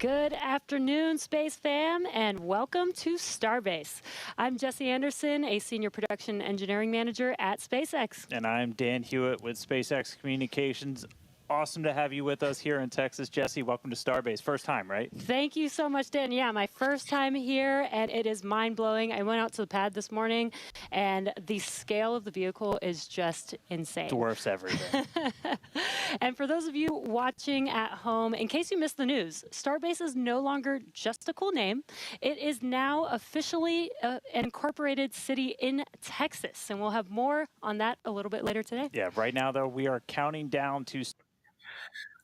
Good afternoon, Space Fam, and welcome to Starbase. I'm Jesse Anderson, a Senior Production Engineering Manager at SpaceX. And I'm Dan Hewitt with SpaceX Communications. Awesome to have you with us here in Texas. Jesse, welcome to Starbase. First time, right? Thank you so much, Dan. Yeah, my first time here, and it is mind-blowing. I went out to the pad this morning, and the scale of the vehicle is just insane. Dwarfs everything. And for those of you watching at home, in case you missed the news, Starbase is no longer just a cool name. It is now officially an incorporated city in Texas, and we'll have more on that a little bit later today. Yeah, right now, though, we are counting down to...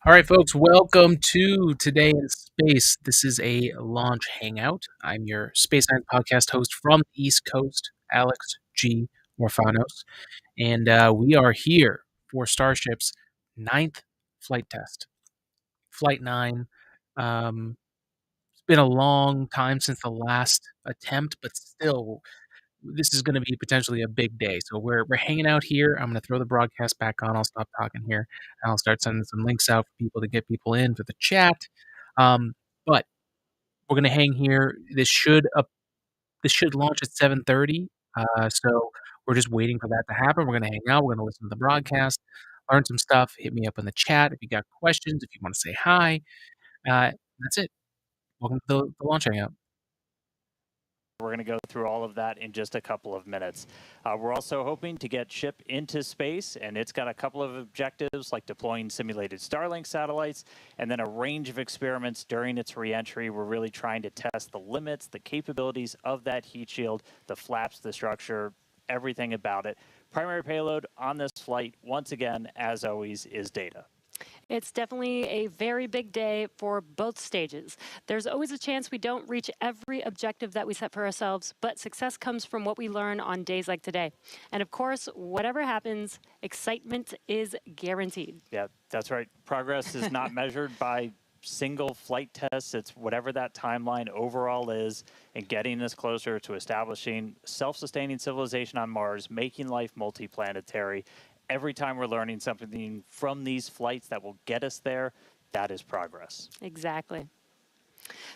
All right, folks, welcome to Today in Space. This is a launch hangout. I'm your Space Science podcast host from the East Coast, Alex G. Morfanos, and we are here for Starship's 9th flight test. Flight 9. It's been a long time since the last attempt, but still, this is going to be potentially a big day. So we're hanging out here. I'm going to throw the broadcast back on. I'll stop talking here, and I'll start sending some links out for people to get people in for the chat. But we're going to hang here. This should launch at 7:30. So we're just waiting for that to happen. We're going to hang out. We're going to listen to the broadcast, learn some stuff. Hit me up in the chat if you got questions. If you want to say hi, that's it. Welcome to the launch hangout. We're going to go through all of that in just a couple of minutes. We're also hoping to get SHIP into space, and it's got a couple of objectives like deploying simulated Starlink satellites and then a range of experiments during its reentry. We're really trying to test the limits, the capabilities of that heat shield, the flaps, the structure, everything about it. Primary payload on this flight, once again, as always, is data. It's definitely a very big day for both stages. There's always a chance we don't reach every objective that we set for ourselves, but success comes from what we learn on days like today. And of course, whatever happens, excitement is guaranteed. Yeah, that's right. Progress is not measured by single flight tests. It's whatever that timeline overall is, and getting us closer to establishing self-sustaining civilization on Mars, making life multiplanetary. Every time we're learning something from these flights that will get us there, that is progress. Exactly.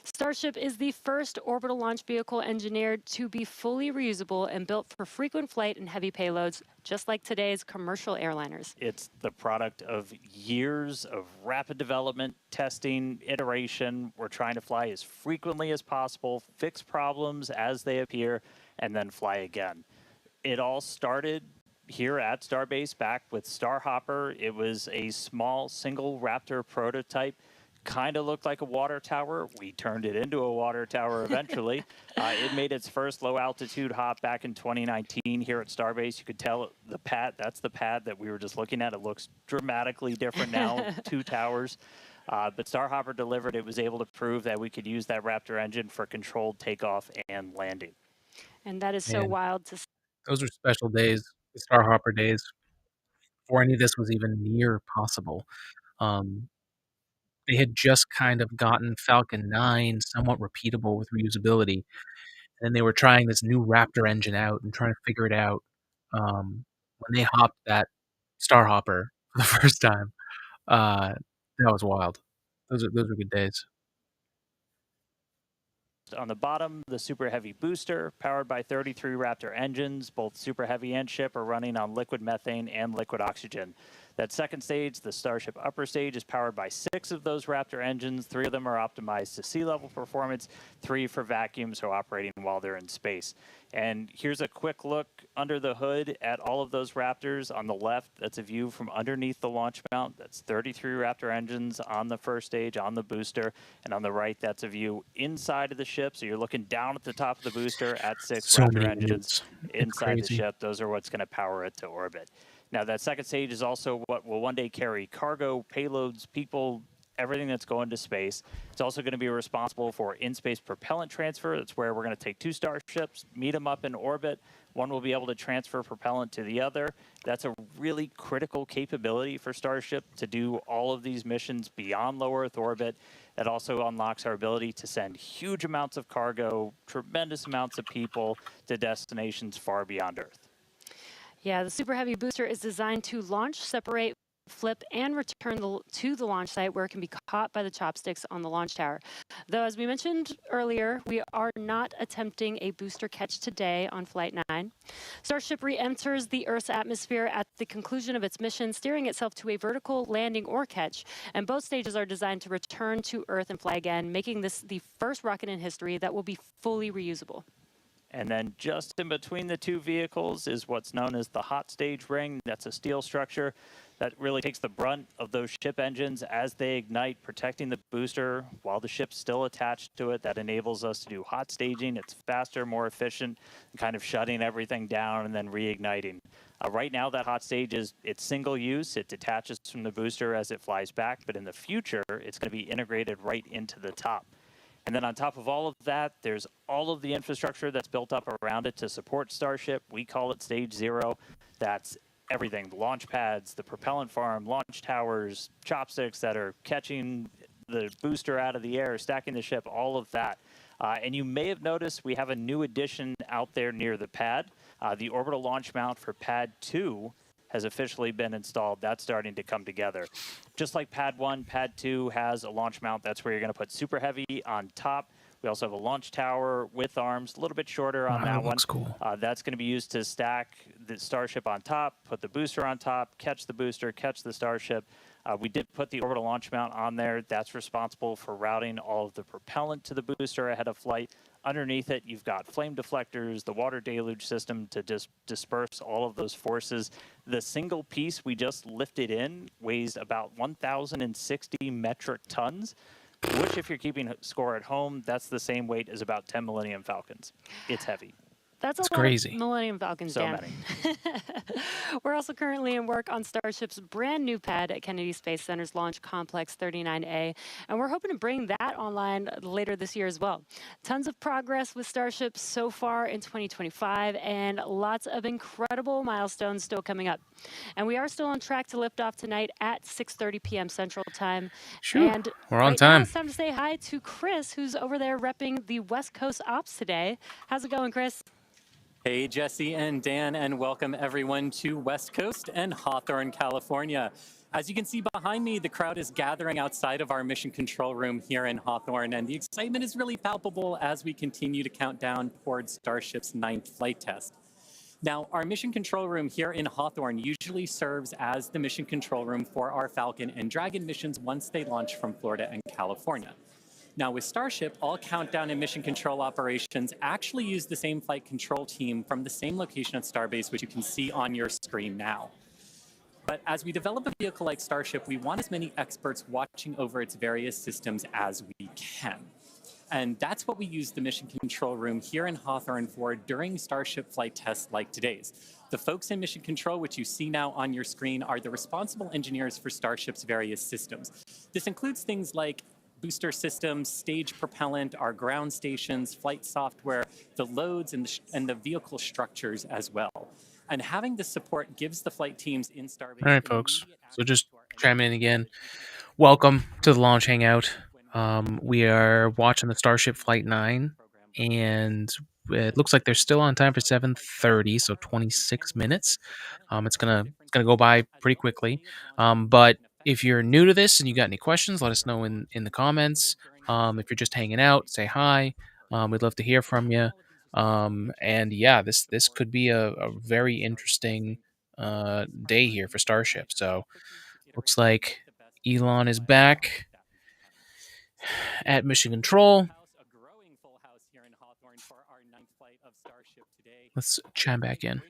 Starship is the first orbital launch vehicle engineered to be fully reusable and built for frequent flight and heavy payloads, just like today's commercial airliners. It's the product of years of rapid development, testing, iteration. We're trying to fly as frequently as possible, fix problems as they appear, and then fly again. It all started here at Starbase back with Starhopper. It was a small single Raptor prototype. Kind of looked like a water tower. We turned it into a water tower eventually. It made its first low altitude hop back in 2019 here at Starbase. You could tell the pad, that's the pad that we were just looking at. It looks dramatically different now, 2 towers. But Starhopper delivered. It was able to prove that we could use that Raptor engine for controlled takeoff and landing. And that is so wild to see. Those are special days, the Starhopper days, before any of this was even near possible. They had just kind of gotten Falcon 9 somewhat repeatable with reusability, and they were trying this new Raptor engine out and trying to figure it out. When they hopped that Starhopper for the first time, that was wild. Those are good days. On the bottom, the Super Heavy booster, powered by 33 Raptor engines. Both Super Heavy and SHIP are running on liquid methane and liquid oxygen. That second stage, the Starship upper stage, is powered by 6 of those Raptor engines. 3 of them are optimized to sea level performance, 3 for vacuum, so operating while they're in space. And here's a quick look under the hood at all of those Raptors. On the left, that's a view from underneath the launch mount. That's 33 Raptor engines on the first stage, on the booster. And on the right, that's a view inside of the ship. So you're looking down at the top of the booster at 6 Raptor engines inside the ship. Those are what's going to power it to orbit. Now, that second stage is also what will one day carry cargo, payloads, people, everything that's going to space. It's also going to be responsible for in-space propellant transfer. That's where we're going to take 2 Starships, meet them up in orbit. One will be able to transfer propellant to the other. That's a really critical capability for Starship to do all of these missions beyond low Earth orbit. That also unlocks our ability to send huge amounts of cargo, tremendous amounts of people to destinations far beyond Earth. Yeah, the Super Heavy booster is designed to launch, separate flip, and return to the launch site where it can be caught by the chopsticks on the launch tower. Though, as we mentioned earlier, we are not attempting a booster catch today on Flight 9. Starship re-enters the Earth's atmosphere at the conclusion of its mission, steering itself to a vertical landing or catch, and both stages are designed to return to Earth and fly again, making this the first rocket in history that will be fully reusable. And then just in between the two vehicles is what's known as the hot stage ring. That's a steel structure that really takes the brunt of those ship engines as they ignite, protecting the booster while the ship's still attached to it. That enables us to do hot staging. It's faster, more efficient, kind of shutting everything down and then reigniting. Right now, that hot stage it's single use. It detaches from the booster as it flies back, but in the future, it's going to be integrated right into the top. And then on top of all of that, there's all of the infrastructure that's built up around it to support Starship. We call it Stage 0. That's everything, the launch pads, the propellant farm, launch towers, chopsticks that are catching the booster out of the air, stacking the ship, all of that. And you may have noticed we have a new addition out there near the pad. The orbital launch mount for Pad 2 has officially been installed. That's starting to come together. Just like Pad 1, Pad 2 has a launch mount. That's where you're going to put Super Heavy on top. We also have a launch tower with arms, a little bit shorter on that one. Looks cool. That's going to be used to stack the Starship on top, put the booster on top, catch the booster, catch the Starship. We did put the orbital launch mount on there. That's responsible for routing all of the propellant to the booster ahead of flight. Underneath it, you've got flame deflectors, the water deluge system to disperse all of those forces. The single piece we just lifted in weighs about 1,060 metric tons, which if you're keeping score at home, that's the same weight as about 10 Millennium Falcons. It's heavy. That's a lot crazy. of Millennium Falcons, So Dan. many. We're also currently in work on Starship's brand new pad at Kennedy Space Center's Launch Complex 39A, and we're hoping to bring that online later this year as well. Tons of progress with Starship so far in 2025, and lots of incredible milestones still coming up. And we are still on track to lift off tonight at 6:30 p.m. Central Time. Sure, And we're on right now time. it's time to say hi to Chris, who's over there repping the West Coast Ops today. How's it going, Chris? Hey, Jesse and Dan, and welcome everyone to West Coast and Hawthorne, California. As you can see behind me, the crowd is gathering outside of our mission control room here in Hawthorne, and the excitement is really palpable as we continue to count down towards Starship's 9th flight test. Now, our mission control room here in Hawthorne usually serves as the mission control room for our Falcon and Dragon missions once they launch from Florida and California. Now, with Starship, all countdown and mission control operations actually use the same flight control team from the same location at Starbase, which you can see on your screen now. But as we develop a vehicle like Starship, we want as many experts watching over its various systems as we can. And that's what we use the mission control room here in Hawthorne for during Starship flight tests like today's. The folks in mission control, which you see now on your screen, are the responsible engineers for Starship's various systems. This includes things like booster systems, stage propellant, our ground stations, flight software, the loads, and the vehicle structures as well. And having this support gives the flight teams in Starbase... All right, folks. So just chiming in again. Welcome to the Launch Hangout. We are watching the Starship Flight 9, and it looks like they're still on time for 7:30, so 26 minutes. It's gonna go by pretty quickly. But if you're new to this and you got any questions, let us know in the comments. If you're just hanging out, say hi. We'd love to hear from you. And yeah, this could be a very interesting day here for Starship. So looks like Elon is back at mission control. Let's chime back in.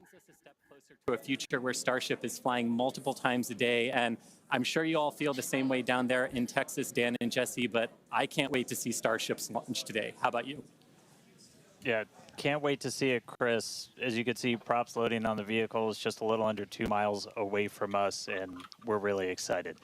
To a future where Starship is flying multiple times a day, and I'm sure you all feel the same way down there in Texas, Dan and Jesse, but I can't wait to see Starship's launch today. How about you? Yeah, can't wait to see it, Chris. As you can see, props loading on the vehicle is just a little under 2 miles away from us, and we're really excited.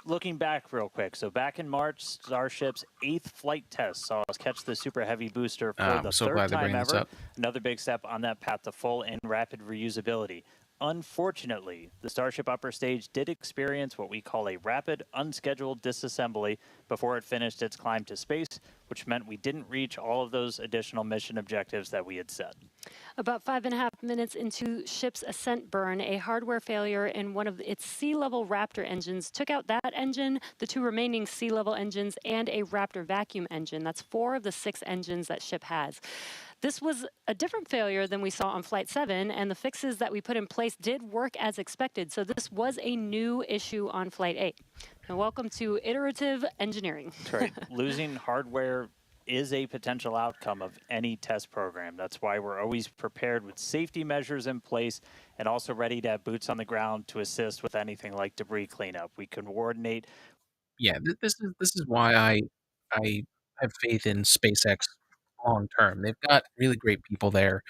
Looking back real quick, so back in March, Starship's 8th flight test saw us catch the Super Heavy booster for the third time ever. Another big step on that path to full and rapid reusability. Unfortunately, the Starship upper stage did experience what we call a rapid, unscheduled disassembly before it finished its climb to space, which meant we didn't reach all of those additional mission objectives that we had set. About 5.5 minutes into ship's ascent burn, a hardware failure in one of its sea-level Raptor engines took out that engine, the 2 remaining sea-level engines, and a Raptor vacuum engine. That's 4 of the 6 engines that ship has. This was a different failure than we saw on Flight 7, and the fixes that we put in place did work as expected. So this was a new issue on Flight 8. Now, welcome to iterative engineering. That's right. Losing hardware is a potential outcome of any test program. That's why we're always prepared with safety measures in place and also ready to have boots on the ground to assist with anything like debris cleanup. We can coordinate. Yeah, this is why I have faith in SpaceX long term. They've got really great people there.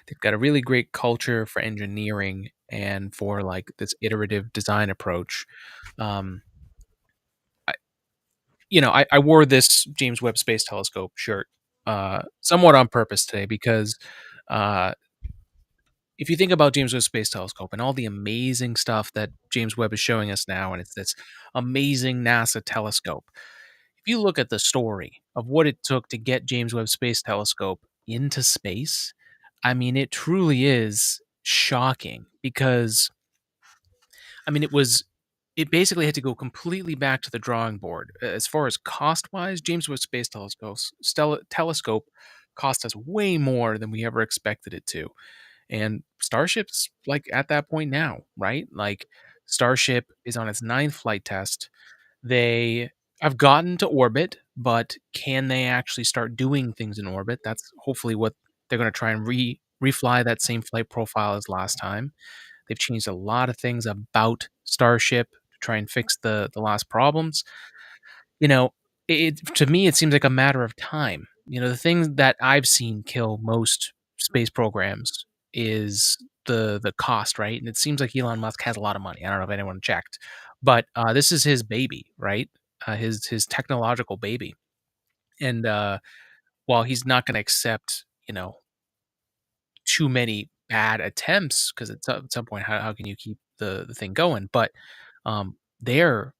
They've got a really great culture for engineering and for like this iterative design approach. Um, I, I wore this James Webb Space Telescope shirt somewhat on purpose today because uh, if you think about James Webb Space Telescope and all the amazing stuff that James Webb is showing us now, and it's this amazing NASA telescope. If you look at the story of what it took to get James Webb Space Telescope into space, I mean, it truly is shocking because, I mean, it basically had to go completely back to the drawing board. As far as cost wise, James Webb Space Telescope cost us way more than we ever expected it to. And Starship's like at that point now, right? Like Starship is on its 9th flight test. They have gotten to orbit, but can they actually start doing things in orbit? That's hopefully what they're going to try and refly that same flight profile as last time. They've changed a lot of things about Starship to try and fix the last problems. You know, to me it seems like a matter of time. The thing that I've seen kill most space programs is the cost, right? And it seems like Elon Musk has a lot of money. I don't know if anyone checked, but this is his baby, right? His technological baby, and while he's not going to accept, too many bad attempts, because at some point, how can you keep the thing going? But they're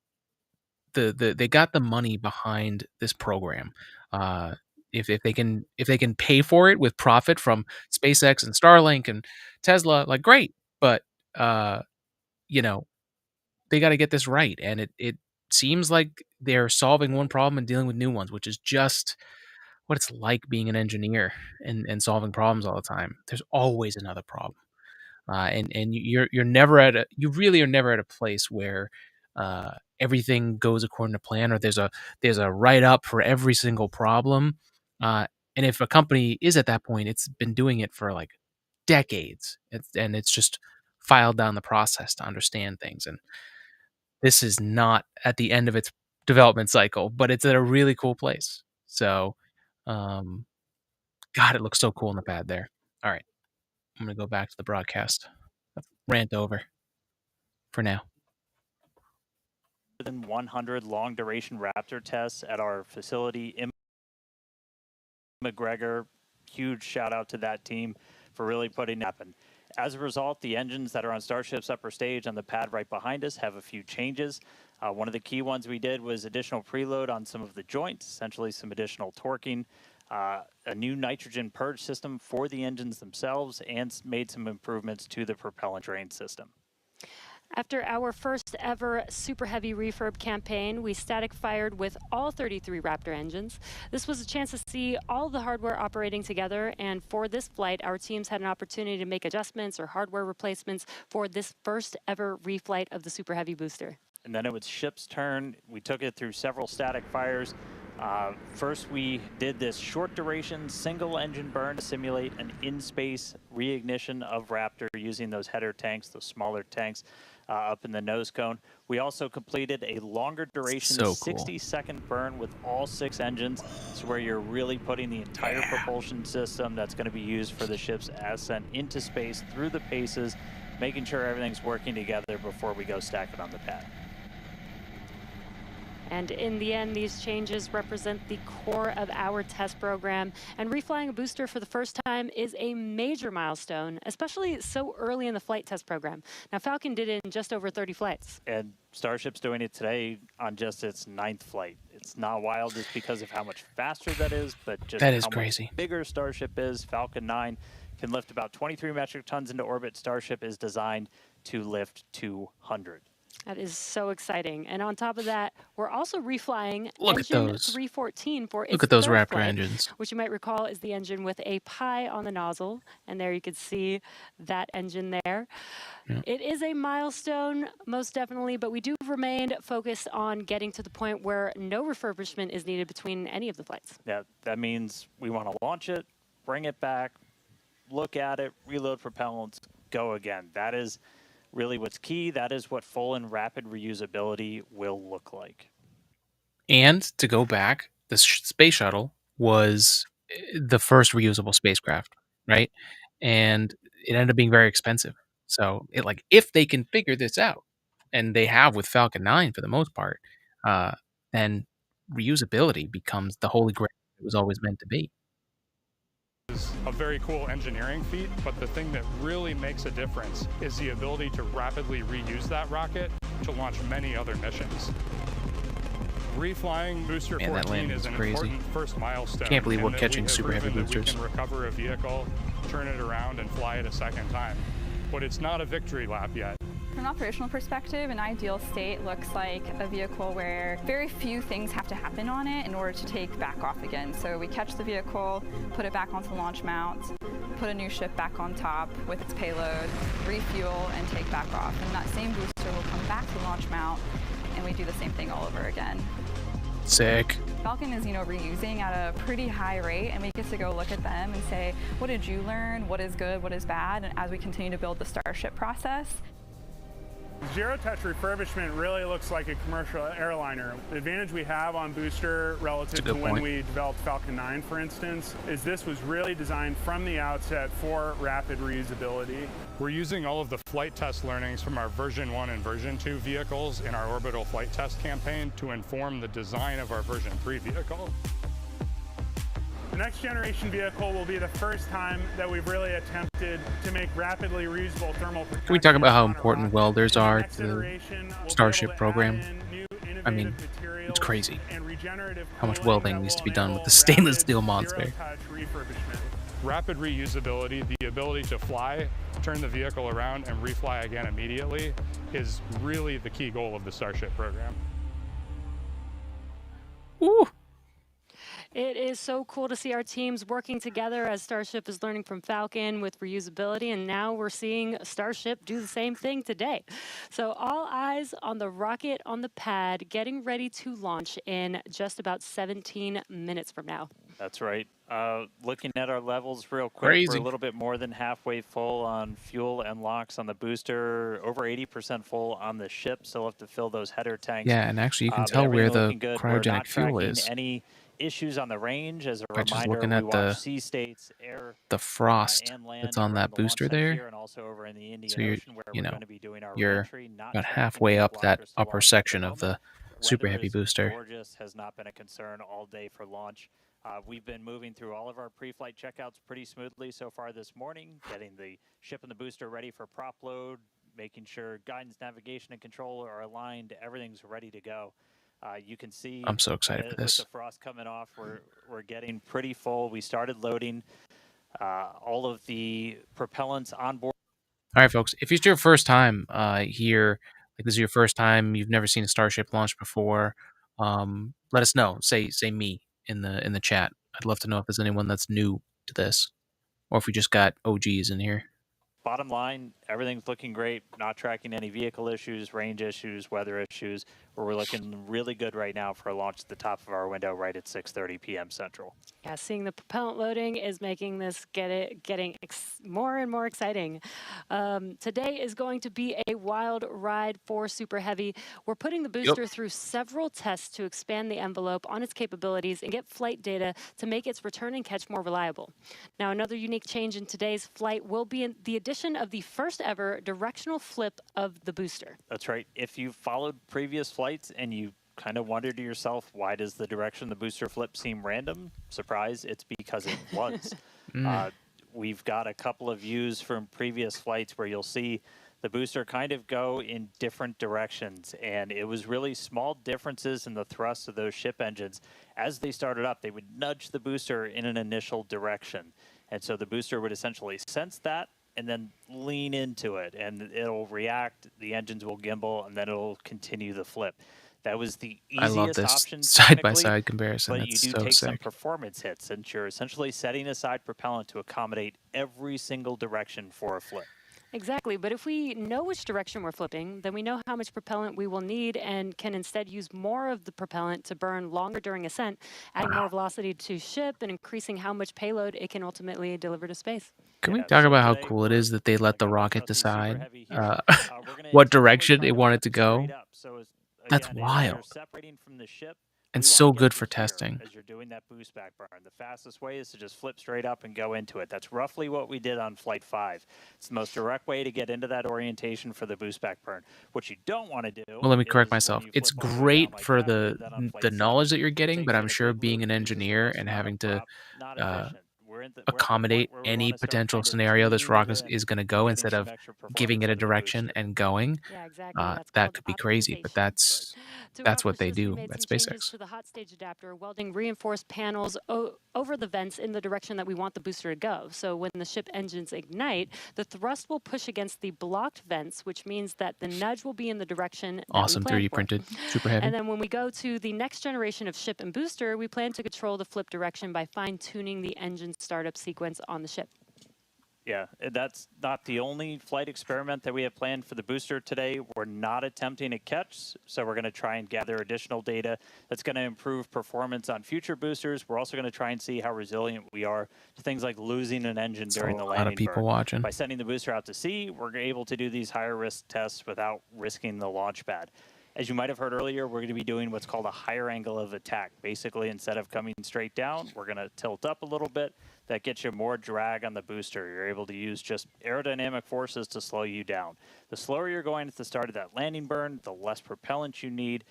they got the money behind this program. Uh, if they can pay for it with profit from SpaceX and Starlink and Tesla, like great. But uh, you know they got to get this right, and it seems like they're solving one problem and dealing with new ones, which is just what it's like being an engineer and solving problems all the time. There's always another problem. And you're never you really are never at a place where everything goes according to plan, or there's a write up for every single problem. And if a company is at that point, it's been doing it for like decades, and it's just filed down the process to understand things. And this is not at the end of its development cycle, but it's at a really cool place. So, um, God, it looks so cool in the pad there. All right, I'm gonna go back to the broadcast. Rant over for now. Than 100 long duration Raptor tests at our facility in McGregor. Huge shout out to that team for really putting it happen. As a result, the engines that are on Starship's upper stage on the pad right behind us have a few changes. One of the key ones we did was additional preload on some of the joints, essentially some additional torquing, a new nitrogen purge system for the engines themselves, and made some improvements to the propellant drain system. After our first ever super heavy refurb campaign, we static fired with all 33 Raptor engines. This was a chance to see all the hardware operating together, and for this flight, our teams had an opportunity to make adjustments or hardware replacements for this first ever reflight of the super heavy booster. And then it was ship's turn. We took it through several static fires. First, we did this short duration single engine burn to simulate an in-space reignition of Raptor using those header tanks, those smaller tanks up in the nose cone. We also completed a longer duration 60-second burn with all 6 engines. It's where you're really putting the entire propulsion system that's going to be used for the ship's ascent into space through the paces, making sure everything's working together before we go stack it on the pad. And in the end, these changes represent the core of our test program. And reflying a booster for the first time is a major milestone, especially so early in the flight test program. Now, Falcon did it in just over 30 flights. And Starship's doing it today on just its 9th flight. It's not wild just because of how much faster that is, but just That is how crazy. much bigger Starship is. Falcon 9 can lift about 23 metric tons into orbit. Starship is designed to lift 200. That is so exciting. And on top of that, we're also reflying Look at engine those. 314 for its Look at those third Raptor flight, engines. which you might recall is the engine with a pie on the nozzle. And there you can see that engine there. Yeah. It is a milestone, most definitely, but we do remain focused on getting to the point where no refurbishment is needed between any of the flights. Yeah, that means we want to launch it, bring it back, look at it, reload propellants, go again. That is really what's key. That is what full and rapid reusability will look like. And to go back, the space shuttle was the first reusable spacecraft, right? And it ended up being very expensive. So, if they can figure this out, and they have with Falcon 9 for the most part, then reusability becomes the holy grail it was always meant to be. Is a very cool engineering feat, but the thing that really makes a difference is the ability to rapidly reuse that rocket to launch many other missions. Reflying Booster Man, that 14 landing is was an crazy. important first milestone. Can't believe and we're that catching we have super heavy proven that boosters. We can recover a vehicle, turn it around, and fly it a second time. But it's not a victory lap yet. From an operational perspective, an ideal state looks like a vehicle where very few things have to happen on it in order to take back off again. So we catch the vehicle, put it back onto launch mount, put a new ship back on top with its payload, refuel, and take back off. And that same booster will come back to launch mount, and we do the same thing all over again. Sick. Falcon is, reusing at a pretty high rate, and we get to go look at them and say, what did you learn? What is good? What is bad? And as we continue to build the Starship process. Zero-touch refurbishment really looks like a commercial airliner. The advantage we have on Booster relative to when we developed Falcon 9, for instance, is this was really designed from the outset for rapid reusability. We're using all of the flight test learnings from our version 1 and version 2 vehicles in our orbital flight test campaign to inform the design of our version 3 vehicle. The next generation vehicle will be the first time that we've really attempted to make rapidly reusable thermal protection. Can we talk about how important welders are to the Starship program? I mean, it's crazy how much welding needs to be done with the stainless steel monster. Rapid reusability, the ability to fly, turn the vehicle around, and refly again immediately is really the key goal of the Starship program. Ooh. It is so cool to see our teams working together as Starship is learning from Falcon with reusability, and now we're seeing Starship do the same thing today. So all eyes on the rocket on the pad, getting ready to launch in just about 17 minutes from now. That's right. Looking at our levels real quick, Crazy. We're a little bit more than halfway full on fuel and LOX on the booster, over 80% full on the ship. Still have to fill those header tanks. Yeah, and actually you can tell where the cryogenic fuel We're not is. tracking any issues on the range. As a By just reminder, looking at we watch sea states, air, the frost and land that's on over that the launch booster site there. here and also over in the Indian So you're, Ocean, where we're going to be doing our you're reentry, not about tracking halfway any up that blockers to upper launch at section the of the moment. super Weather heavy is booster. gorgeous, has not been a concern all day for launch. We've been moving through all of our pre-flight checkouts pretty smoothly so far this morning, getting the ship and the booster ready for prop load, making sure guidance, navigation, and control are aligned. Everything's ready to go. You can see I'm so excited for this. With the frost coming off, we're getting pretty full. We started loading all of the propellants on board. All right, folks. If it's your first time here, like this is your first time, you've never seen a Starship launch before, let us know. Say me in the chat. I'd love to know if there's anyone that's new to this, or if we just got OGs in here. Bottom line, everything's looking great. Not tracking any vehicle issues, range issues, weather issues. We're looking really good right now for a launch at the top of our window right at 6:30 p.m. Central. Yeah, seeing the propellant loading is making this getting more and more exciting. Today is going to be a wild ride for Super Heavy. We're putting the booster through several tests to expand the envelope on its capabilities and get flight data to make its return and catch more reliable. Now, another unique change in today's flight will be in the addition of the first ever directional flip of the booster. That's right. If you've followed previous flights and you kind of wonder to yourself, why does the direction of the booster flip seem random? Surprise, it's because it was. We've got a couple of views from previous flights where you'll see the booster kind of go in different directions, and it was really small differences in the thrust of those ship engines. As they started up, they would nudge the booster in an initial direction, and so the booster would essentially sense that and then lean into it, and it'll react, the engines will gimbal, and then it'll continue the flip. That was the I love easiest this option side-by-side comparison. but you That's do so take some sick. performance hits, since you're essentially setting aside propellant to accommodate every single direction for a flip. Exactly, but if we know which direction we're flipping, then we know how much propellant we will need and can instead use more of the propellant to burn longer during ascent, adding more velocity to ship and increasing how much payload it can ultimately deliver to space. Can we Yeah, talk so about how today cool it is that they let the got the rocket trusty Super decide Heavy here. We're going to what intentionally direction try it to wanted flip to go? straight up. So That's again, as wild. you're separating from the ship, And we wanna so get good to for here testing. as you're doing that boost back burn. The fastest way is to just flip straight up and go into it. That's roughly what we did on Flight 5. It's the most direct way to get into that orientation for the boost back burn. What you don't want to do Well, let me correct is when myself. you It's flip all the way down great like for that we did that on Flight the 7. knowledge that you're It getting, takes but you I'm in a sure big being loop, an uses the engineer most and amount having of to prop, not uh, efficient. We're at the accommodate point where we any want to start potential kind of scenario this tuning rocket it is going to and go getting instead some of extra giving performance it a for the direction booster. and going. Yeah, exactly. That's That called could be crazy, but optimization. To that's what accomplish they this, we do made at some changes SpaceX. to the hot stage adapter, welding reinforced panels over the vents in the direction that we want the booster to go. So when the ship engines ignite, the thrust will push against the blocked vents, which means that the nudge will be in the direction that we Awesome planned 3D for. printed, super heavy. And then when we go to the next generation of ship and booster, we plan to control the flip direction by fine-tuning the engine startup sequence on the ship. Yeah, that's not the only flight experiment that we have planned for the booster today. We're not attempting a catch, so we're going to try and gather additional data that's going to improve performance on future boosters. We're also going to try and see how resilient we are to things like losing an engine during the A lot landing of people burn. watching. By sending the booster out to sea, we're able to do these higher risk tests without risking the launch pad. As you might have heard earlier, we're going to be doing what's called a higher angle of attack. Basically, instead of coming straight down, we're going to tilt up a little bit. That gets you more drag on the booster. You're able to use just aerodynamic forces to slow you down. The slower you're going at the start of that landing burn, the less propellant you need,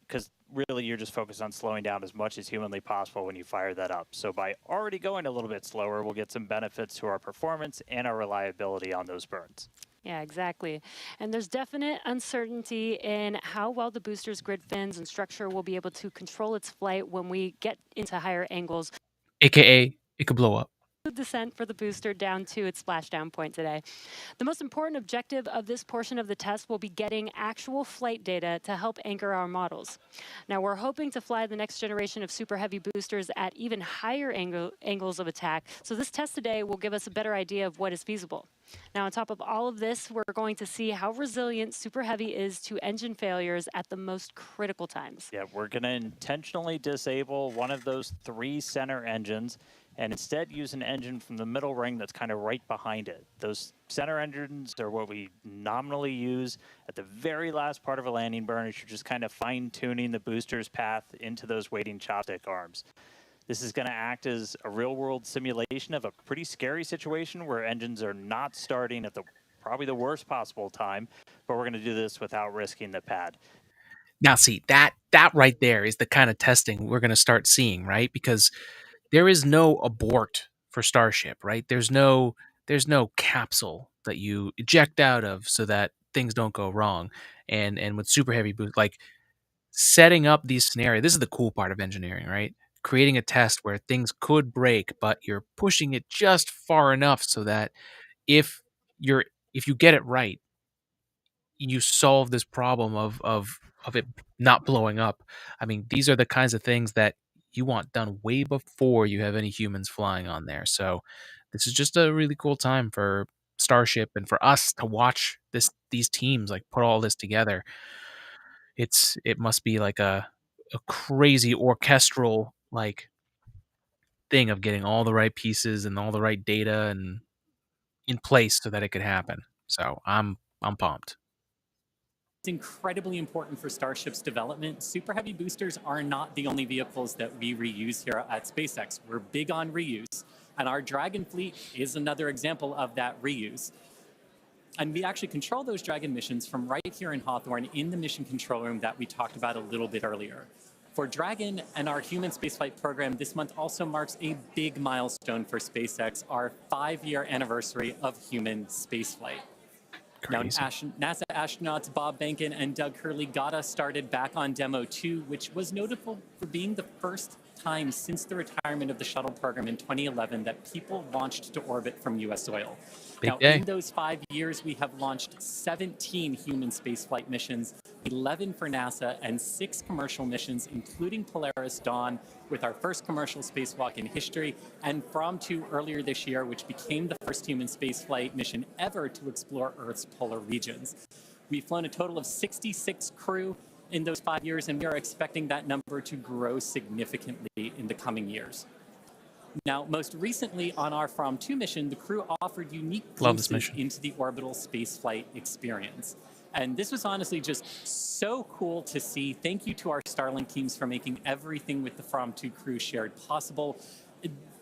because really you're just focused on slowing down as much as humanly possible when you fire that up. So by already going a little bit slower, we'll get some benefits to our performance and our reliability on those burns. Yeah, exactly. And there's definite uncertainty in how well the booster's grid fins and structure will be able to control its flight when we get into higher angles. AKA, it could blow up. Descent for the booster down to its splashdown point today. The most important objective of this portion of the test will be getting actual flight data to help anchor our models. Now, we're hoping to fly the next generation of super heavy boosters at even higher angles of attack, so this test today will give us a better idea of what is feasible. Now, on top of all of this, we're going to see how resilient super heavy is to engine failures at the most critical times. Yeah, we're going to intentionally disable one of those 3 center engines and instead use an engine from the middle ring that's kind of right behind it. Those center engines are what we nominally use at the very last part of a landing burn, as you're just kind of fine-tuning the booster's path into those waiting chopstick arms. This is going to act as a real-world simulation of a pretty scary situation where engines are not starting at probably the worst possible time, but we're going to do this without risking the pad. Now, see, that right there is the kind of testing we're going to start seeing, right? Because there is no abort for Starship, right? There's no capsule that you eject out of so that things don't go wrong. And with super heavy boost, like setting up these scenarios, this is the cool part of engineering, right? Creating a test where things could break, but you're pushing it just far enough so that if you get it right, you solve this problem of it not blowing up. I mean, these are the kinds of things that you want done way before you have any humans flying on there. So this is just a really cool time for Starship and for us to watch these teams like put all this together. It must be like a crazy orchestral like thing of getting all the right pieces and all the right data and in place so that it could happen. So I'm pumped. It's incredibly important for Starship's development. Super Heavy boosters are not the only vehicles that we reuse here at SpaceX. We're big on reuse, and our Dragon fleet is another example of that reuse. And we actually control those Dragon missions from right here in Hawthorne in the mission control room that we talked about a little bit earlier. For Dragon and our human spaceflight program, this month also marks a big milestone for SpaceX, our 5-year anniversary of human spaceflight. Now, NASA astronauts Bob Behnken and Doug Hurley got us started back on Demo 2, which was notable for being the first time since the retirement of the shuttle program in 2011 that people launched to orbit from U.S. soil. Big Now, day. in those 5 years, we have launched 17 human spaceflight missions, 11 for NASA, and 6 commercial missions, including Polaris Dawn, with our first commercial spacewalk in history, and From 2 earlier this year, which became the first human spaceflight mission ever to explore Earth's polar regions. We've flown a total of 66 crew in those 5 years, and we are expecting that number to grow significantly in the coming years. Now, most recently on our From 2 mission, the crew offered unique glimpses into the orbital spaceflight experience. And this was honestly just so cool to see. Thank you to our Starlink teams for making everything with the From 2 crew shared possible.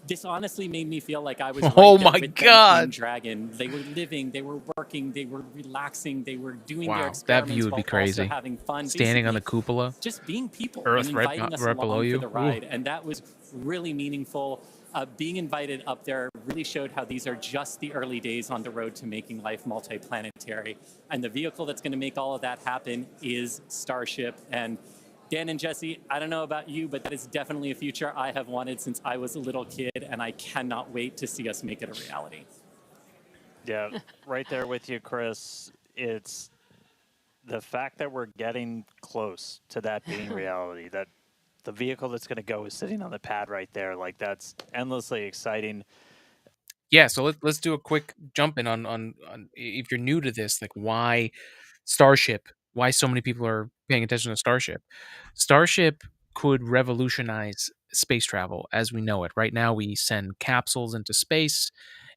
This honestly made me feel like I was right there with them in Dragon. They were living, they were working, they were relaxing, they were doing their experiments that view would be crazy. Also having fun. Standing on the cupola, just being people, Earth and right inviting us below along you. for the ride. And that was really meaningful. Being invited up there really showed how these are just the early days on the road to making life multiplanetary. And the vehicle that's going to make all of that happen is Starship. And Dan and Jesse, I don't know about you, but that is definitely a future I have wanted since I was a little kid, and I cannot wait to see us make it a reality. Yeah, right there with you, Chris. It's the fact that we're getting close to that being reality, that the vehicle that's going to go is sitting on the pad right there. Like, that's endlessly exciting. Yeah, so let's do a quick jump in on if you're new to this, like why Starship, why so many people are paying attention to Starship. Starship could revolutionize space travel as we know it. Right now we send capsules into space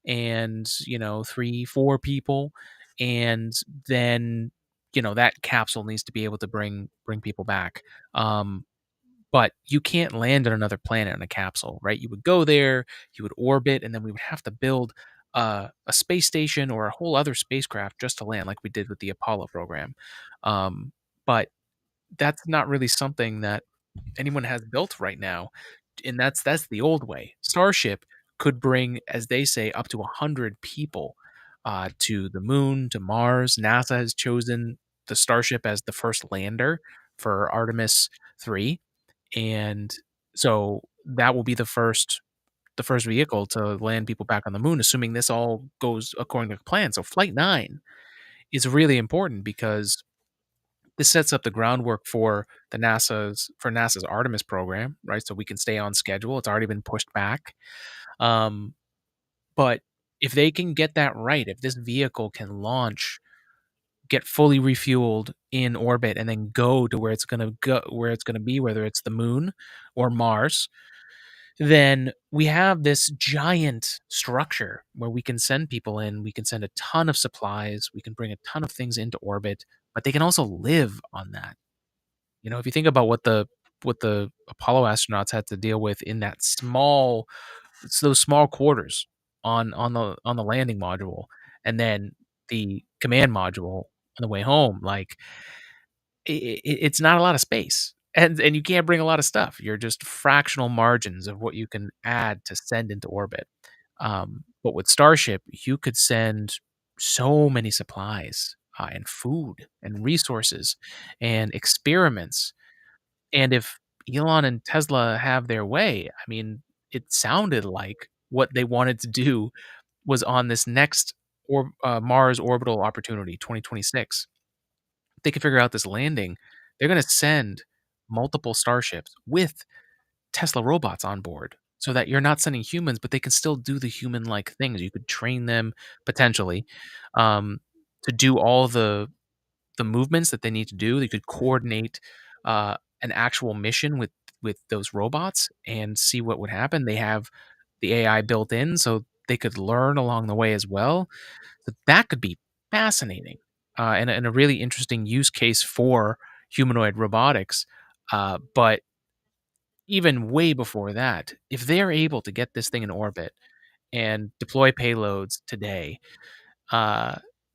and, 3-4 people, and then, that capsule needs to be able to bring people back. But you can't land on another planet in a capsule, right? You would go there, you would orbit, and then we would have to build a space station or a whole other spacecraft just to land, like we did with the Apollo program. But that's not really something that anyone has built right now, and that's the old way. Starship could bring, as they say, up to 100 people to the moon, to Mars. NASA has chosen the Starship as the first lander for Artemis 3, and so that will be the first vehicle to land people back on the moon, assuming this all goes according to plan. So Flight 9 is really important because this sets up the groundwork for NASA's Artemis program, right? So we can stay on schedule. It's already been pushed back. But if they can get that right, if this vehicle can launch, get fully refueled in orbit, and then go to where it's going to be, whether it's the moon or Mars, then we have this giant structure where we can send people in. We can send a ton of supplies. We can bring a ton of things into orbit, but they can also live on that. If you think about what the Apollo astronauts had to deal with in those small quarters on the landing module, and then the command module on the way home, like it's not a lot of space, and you can't bring a lot of stuff. You're just fractional margins of what you can add to send into orbit. But with Starship, you could send so many supplies and food and resources and experiments. And if Elon and Tesla have their way, I mean, it sounded like what they wanted to do was on this next Mars orbital opportunity, 2026. If they can figure out this landing, they're going to send multiple Starships with Tesla robots on board, so that you're not sending humans, but they can still do the human-like things. You could train them potentially to do all the movements that they need to do. They could coordinate an actual mission with those robots and see what would happen. They have the AI built in, so they could learn along the way as well. So that could be fascinating and a really interesting use case for humanoid robotics. But even way before that, if they're able to get this thing in orbit and deploy payloads today,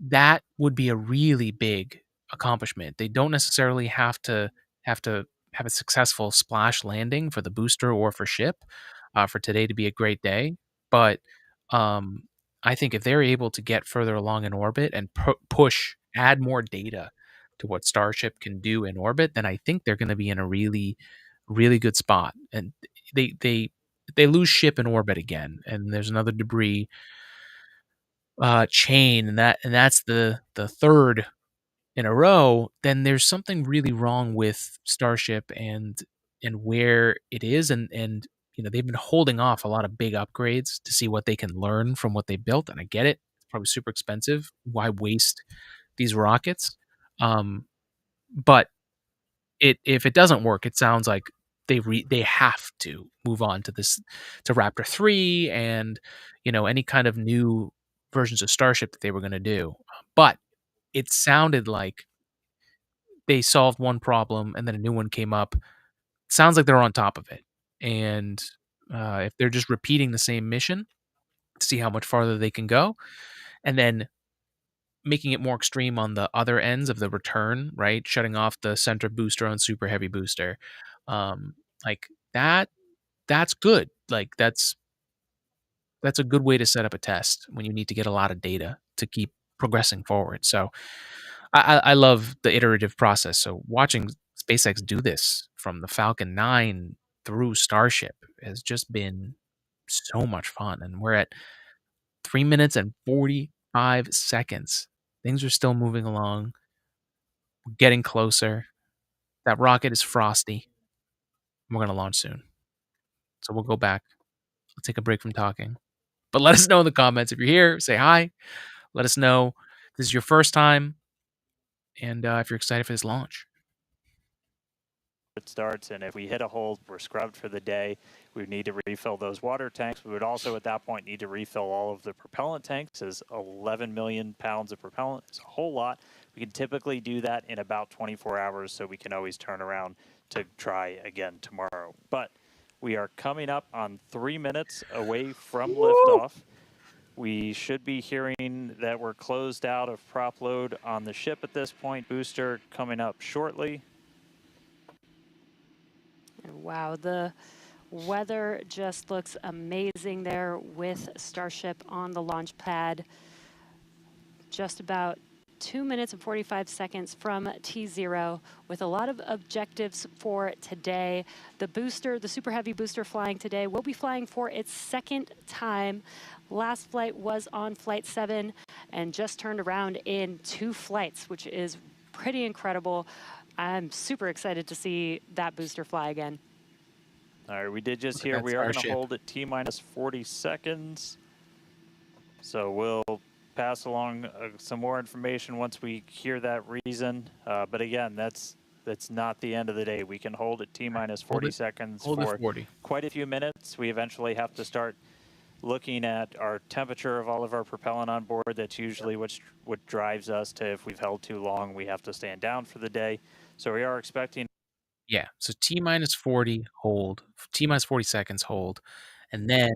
that would be a really big accomplishment. They don't necessarily have to have a successful splash landing for the booster or for ship for today to be a great day. But um, I think if they're able to get further along in orbit and add more data to what Starship can do in orbit, then I think they're going to be in a really, really good spot. And they lose ship in orbit again, and there's another debris chain, and that's the third in a row, then there's something really wrong with Starship and where it is, and they've been holding off a lot of big upgrades to see what they can learn from what they built, and I get it. It's probably super expensive. Why waste these rockets? But if it doesn't work, it sounds like they have to move on to Raptor 3 and any kind of new versions of Starship that they were going to do. But it sounded like they solved one problem and then a new one came up. Sounds like they're on top of it. And if they're just repeating the same mission to see how much farther they can go, and then making it more extreme on the other ends of the return, right? Shutting off the center booster on super heavy booster. Um, like that's good. Like that's a good way to set up a test when you need to get a lot of data to keep progressing forward. So I love the iterative process. So watching SpaceX do this from the Falcon 9 through Starship has just been so much fun. And we're at 3 minutes and 45 seconds. Things are still moving along. We're getting closer. That rocket is frosty. We're going to launch soon. So we'll go back. We'll take a break from talking. But let us know in the comments. If you're here, say hi. Let us know if this is your first time and if you're excited for this launch. It starts, and if we hit a hold, we're scrubbed for the day. We would need to refill those water tanks. We would also at that point need to refill all of the propellant tanks, as 11 million pounds of propellant is a whole lot. We can typically do that in about 24 hours, so we can always turn around to try again tomorrow. But we are coming up on 3 minutes away from liftoff. We should be hearing that we're closed out of prop load on the ship at this point. Booster coming up shortly. Wow, the weather just looks amazing there with Starship on the launch pad. Just about 2 minutes and 45 seconds from T0 with a lot of objectives for today. The booster, the Super Heavy booster flying today, will be flying for its second time. Last flight was on Flight 7 and just turned around in 2 flights, which is pretty incredible. I'm super excited to see that booster fly again. All right, we did just hear we are going to hold at T-minus 40 seconds. So we'll pass along some more information once we hear that reason. But again, that's not the end of the day. We can hold at T-minus 40 seconds for quite a few minutes. We eventually have to start looking at our temperature of all of our propellant on board. That's usually what drives us to, if we've held too long, we have to stand down for the day. So we are expecting. Yeah, so T-minus 40 hold, T-minus 40 seconds hold, and then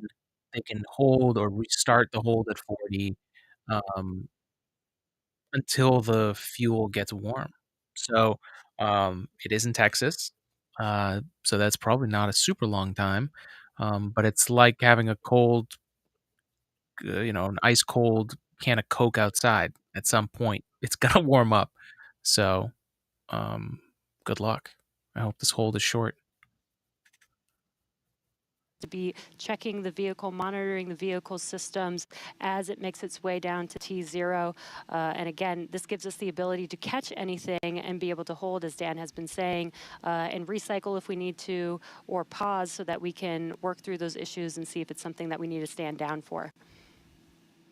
they can hold or restart the hold at 40 until the fuel gets warm. So it is in Texas, so that's probably not a super long time, but it's like having a cold, an ice cold can of Coke outside. At some point, it's gonna warm up. So good luck. I hope this hold is short. To be checking the vehicle, monitoring the vehicle systems as it makes its way down to T0. And again, this gives us the ability to catch anything and be able to hold, as Dan has been saying, and recycle if we need to, or pause so that we can work through those issues and see if it's something that we need to stand down for.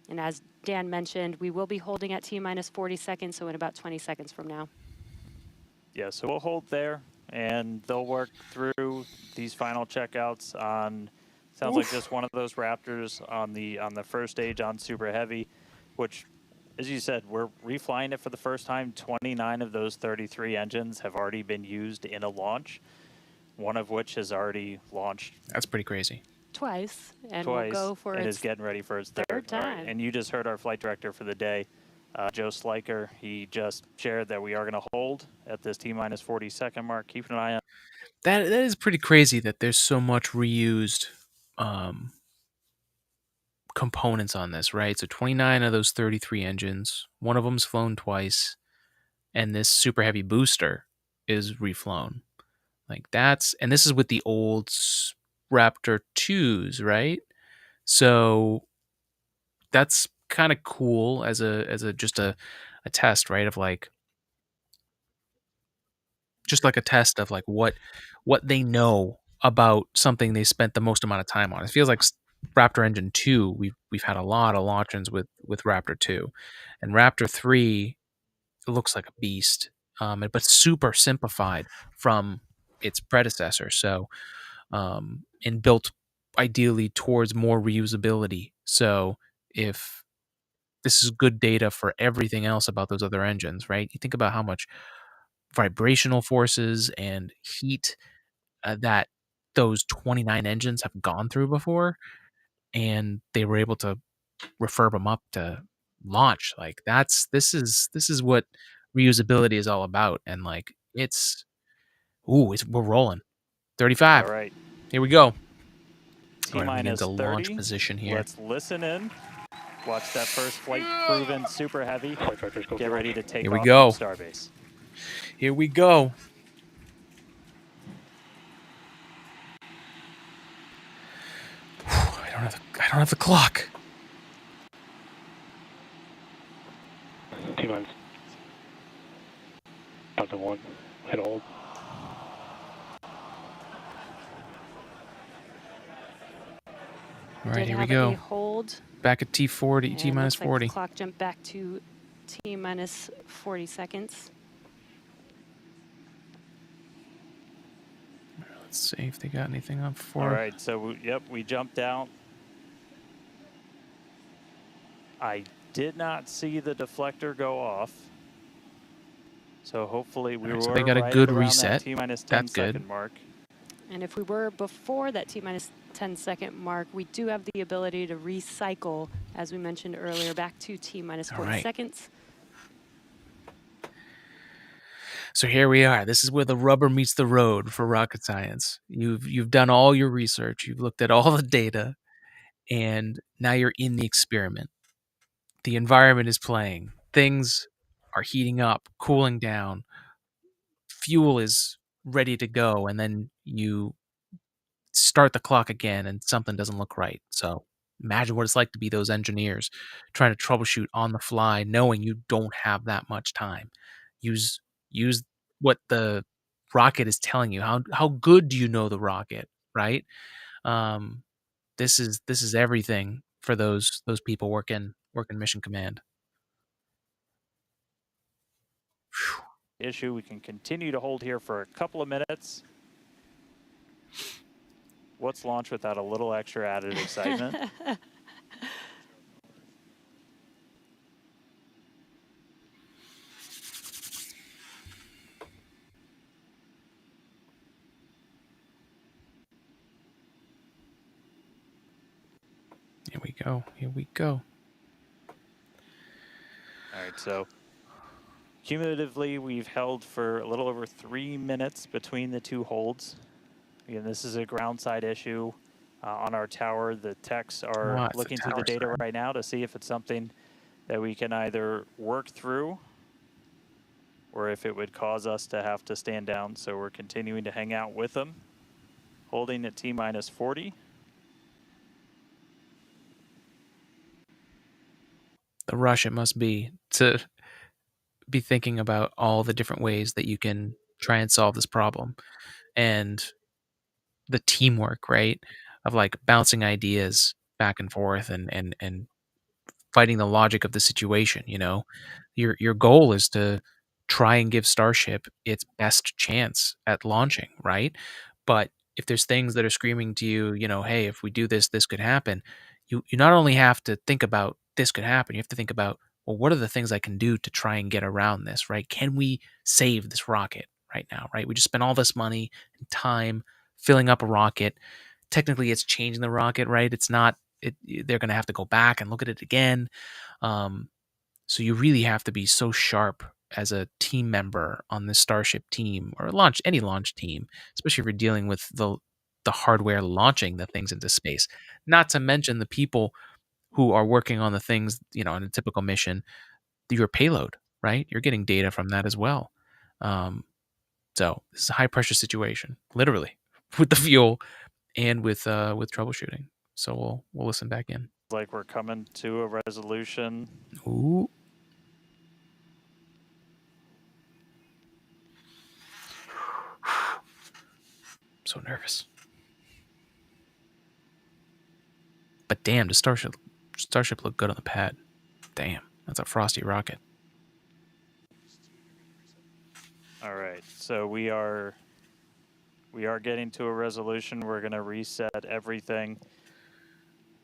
And as Dan mentioned, we will be holding at T-minus 40 seconds, so in about 20 seconds from now. Yeah, so we'll hold there, and they'll work through these final checkouts on, sounds like just one of those Raptors on the first stage on Super Heavy, which, as you said, we're reflying it for the first time. 29 of those 33 engines have already been used in a launch, one of which has already launched. That's pretty crazy. Twice, and we'll go for and is getting ready for its third time. Right. And you just heard our flight director for the day Joe Sliker, he just shared that we are going to hold at this T-minus 40-second mark. Keep an eye on That is pretty crazy that there's so much reused components on this, right? So 29 of those 33 engines, one of them's flown twice, and this super heavy booster is reflown. Like and this is with the old Raptor 2s, right? So that's kind of cool as a just a test, right? Of like just like a test of like what they know about something they spent the most amount of time on. It feels like Raptor Engine 2, we've had a lot of launch-ins with Raptor 2. And Raptor 3, it looks like a beast. But super simplified from its predecessor. So and built ideally towards more reusability. So if this is good data for everything else about those other engines, right? You think about how much vibrational forces and heat that those 29 engines have gone through before, and they were able to refurb them up to launch. Like this is what reusability is all about. And like we're rolling. 35. All right. Here we go. T-minus 30. Launch position here. Let's listen in. Watch that first flight proven super heavy. Get ready to take off from Starbase. Here we go. I don't have the clock. T-minus 1. Hit hold. All right, here we go. Hold. Back at T40, T-minus 40. Like the clock jumped back to T-minus 40 seconds. Let's see if they got anything up for. All right, so we jumped out. I did not see the deflector go off. So hopefully so they got a good reset. T-minus 10-second mark. And if we were before that T-minus 10-second mark, we do have the ability to recycle, as we mentioned earlier, back to T-minus 40 seconds. So here we are. This is where the rubber meets the road for rocket science. You've done all your research. You've looked at all the data, and now you're in the experiment. The environment is playing. Things are heating up, cooling down. Fuel is ready to go, and then you start the clock again and something doesn't look right. So imagine what it's like to be those engineers trying to troubleshoot on the fly, knowing you don't have that much time. Use what the rocket is telling you. How good do you know the rocket, right? This is everything for those people working Mission Command. Issue. We can continue to hold here for a couple of minutes. What's launch without a little extra added excitement? Here we go. Here we go. All right, so cumulatively, we've held for a little over 3 minutes between the two holds. Again, this is a ground side issue on our tower. The techs are looking through the data right now to see if it's something that we can either work through or if it would cause us to have to stand down. So we're continuing to hang out with them, holding at T-minus 40. The rush it must be to be thinking about all the different ways that you can try and solve this problem, and the teamwork, right, of like bouncing ideas back and forth and fighting the logic of the situation. Your goal is to try and give Starship its best chance at launching, right? But if there's things that are screaming to you, hey, if we do this, this could happen. You not only have to think about this could happen, you have to think about, well, what are the things I can do to try and get around this, right? Can we save this rocket right now, right? We just spent all this money and time filling up a rocket. Technically, it's changing the rocket, right? It's not. They're going to have to go back and look at it again. So you really have to be so sharp as a team member on this Starship team or any launch team, especially if you're dealing with the hardware launching the things into space. Not to mention the people who are working on the things, on a typical mission, your payload, right? You're getting data from that as well. So this is a high pressure situation, literally, with the fuel and with troubleshooting. So we'll listen back in. Like we're coming to a resolution. Ooh. So nervous. But damn, the Starship looked good on the pad. Damn, that's a frosty rocket. All right, so we are getting to a resolution. We're going to reset everything.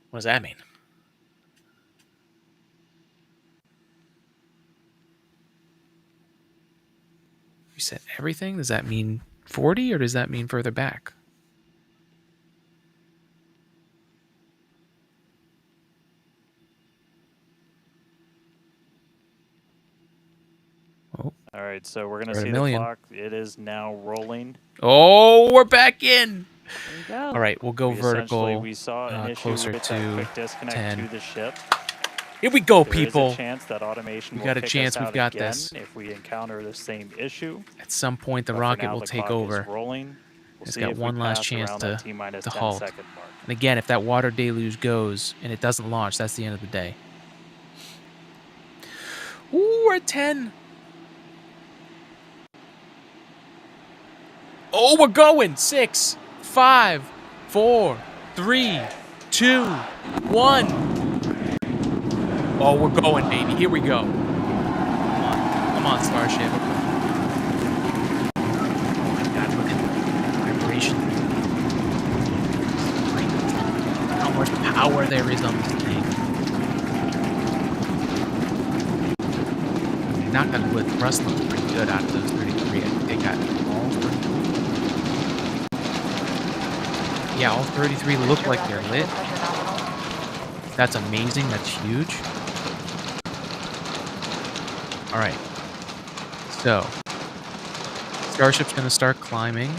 What does that mean? Reset everything? Does that mean 40 or does that mean further back? Oh. All right, so we're going to see the clock. It is now rolling. Oh, we're back in. There you go. All right, we'll go vertical. We saw an issue closer with to that quick disconnect 10. to the ship. Here we go, There people. is a chance that automation We got a kick chance. us We've out got again this. if we encounter the same issue. At some point, the But rocket for now, will the take clock over. is rolling. We'll It's see got if we one last pass chance around to that T-minus 10 halt. second mark. And again, if that water deluge goes and it doesn't launch, that's the end of the day. Ooh, we're at 10. Oh, we're going. 6, 5, 4, 3, 2, 1. Oh, we're going, baby. Here we go. Come on, Starship. Oh my God, look at the vibration. How much power there is on this thing. Knock on wood. Thrust looks pretty good out of those 33. I think they got all 33. Yeah, all 33 look like they're lit. That's amazing. That's huge. All right. So, Starship's going to start climbing.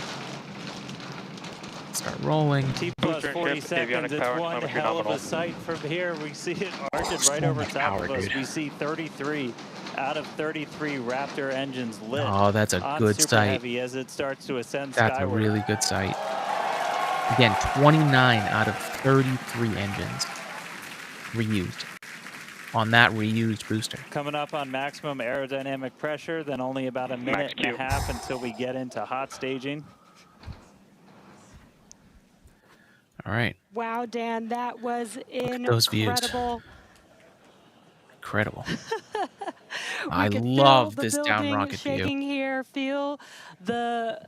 Start rolling. T plus 40 seconds. It's one hell of a sight from here. We see it arching right over top of us. We see 33 out of 33 Raptor engines lit. Oh, that's a good Super sight. Heavy as it starts to ascend That's skyward. a really good sight. Again, 29 out of 33 engines reused on that reused booster. Coming up on maximum aerodynamic pressure, then only about a minute and a half until we get into hot staging. All right. Wow, Dan, that was incredible. Those views. Incredible. I love this down rocket view. Shaking here, feel the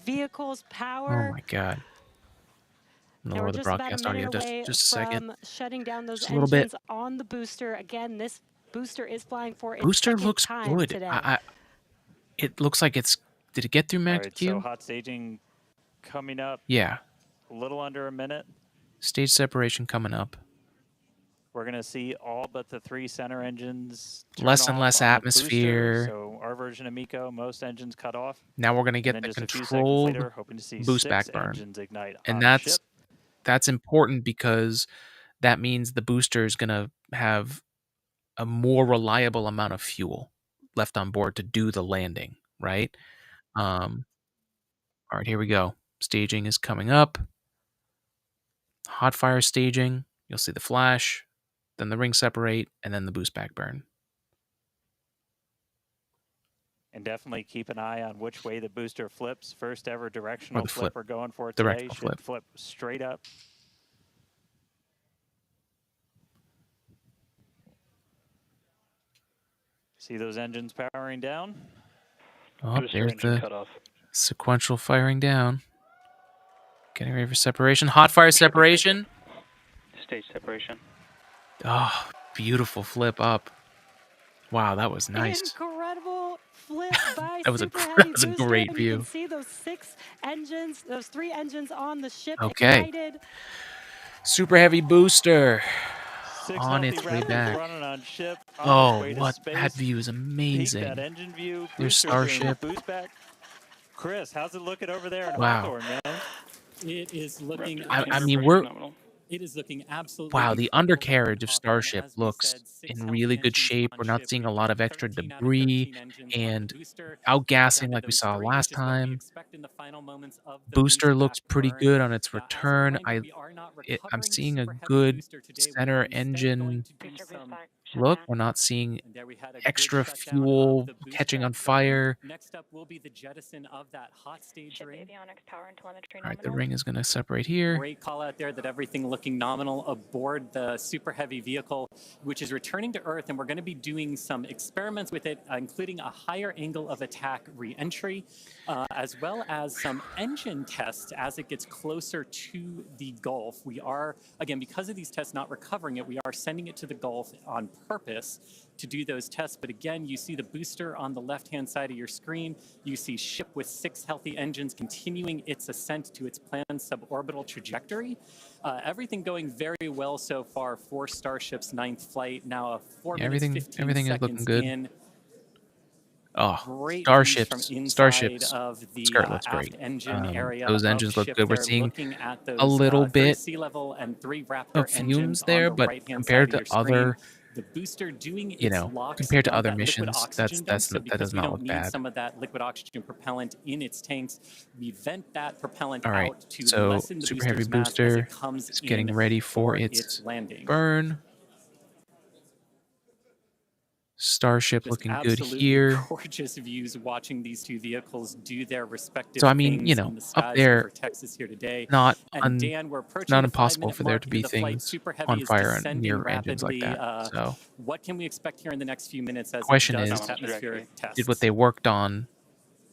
vehicle's power. Oh my God. Lower the broadcast audio just a second. Shutting down those just a little bit on the booster. Again, this booster is flying for its booster second looks time good. Today. It looks like it's. Did it get through max All right, Q? so hot staging coming up. Yeah. A little under a minute. Stage separation coming up. We're going to see all but the 3 center engines less and less atmosphere. So our version of MECO, most engines cut off. Now we're going to get the controlled boost back burn. And that's important because that means the booster is going to have a more reliable amount of fuel left on board to do the landing, right? All right, here we go. Staging is coming up. Hot fire staging. You'll see the flash, then the ring separate, and then the boost back burn. And definitely keep an eye on which way the booster flips. First ever directional flip we're going for today. Should flip straight up. See those engines powering down? Oh, there's the sequential firing down. Getting ready for separation. Hot fire separation. Stage separation. Oh, beautiful flip up. Wow, that was nice. Incredible flip by that was a great view. You can see those 6 engines, those 3 engines on the ship okay. ignited. Super heavy booster. on healthy its way Raptors back. running on ship, on Oh, its way to what space. that view is Peek amazing. that engine view. There's Booster doing Starship. boost back. Chris, how's it looking over there in Wow. Hawthorne, man? It is looking. I mean, we're It is looking absolutely wow. The incredible undercarriage at of Hawthorne. Starship As we looks said, 6 in healthy really good engines shape. on We're not ship. seeing We've a lot got of extra 13 out of 13 debris engines on the and booster. outgassing Down to like we those saw 3, last which is what we time. expect in the final moments of the Booster boost looks back pretty burn. good on its Now, as a return. reminder, we are not I'm recovering the seeing a super heavy good booster today. We center are instead going engine to do some. look. We're not seeing And there we had a good extra shutdown of fuel the booster catching on at burn. fire. Next up will be the jettison of that hot stage ring. All right, the ring is going to separate here. Great call out there that everything looking nominal aboard the super heavy vehicle, which is returning to Earth, and we're going to be doing some experiments with it, including a higher angle of attack re-entry, as well as some engine tests as it gets closer to the Gulf. We are, again, because of these tests not recovering it, we are sending it to the Gulf on purpose to do those tests. But again, you see the booster on the left-hand side of your screen. You see ship with 6 healthy engines continuing its ascent to its planned suborbital trajectory. Everything going very well so far for Starship's 9th flight. Now 4 minutes, 15 everything is seconds looking good. in. Oh, Great views from inside Starship's of the skirt looks aft great. engine area Those of engines look ship good. We're there, seeing looking at those a little 3 bit sea level and 3 Raptor of engines fumes on there, the but right-hand side compared of to your screen. other, The booster doing you its know, locks compared to around other that liquid missions, oxygen vent. So that because does we not don't look need bad. some of that liquid oxygen propellant in its tanks, we vent that propellant All right, out to so lessen the super heavy booster's mass as booster it comes is in getting ready for its its landing. burn. Starship Just looking good absolutely here. gorgeous views watching these 2 vehicles do their respective So I mean, you things know, in the up skies there, over Texas here today. not And Dan, we're approaching not the impossible 5-minute for there mark to here. be The flight things super on heavy is fire descending near engines like rapidly. that. So What can we expect here in the next few minutes as it question does is, its atmospheric tests? did what they worked on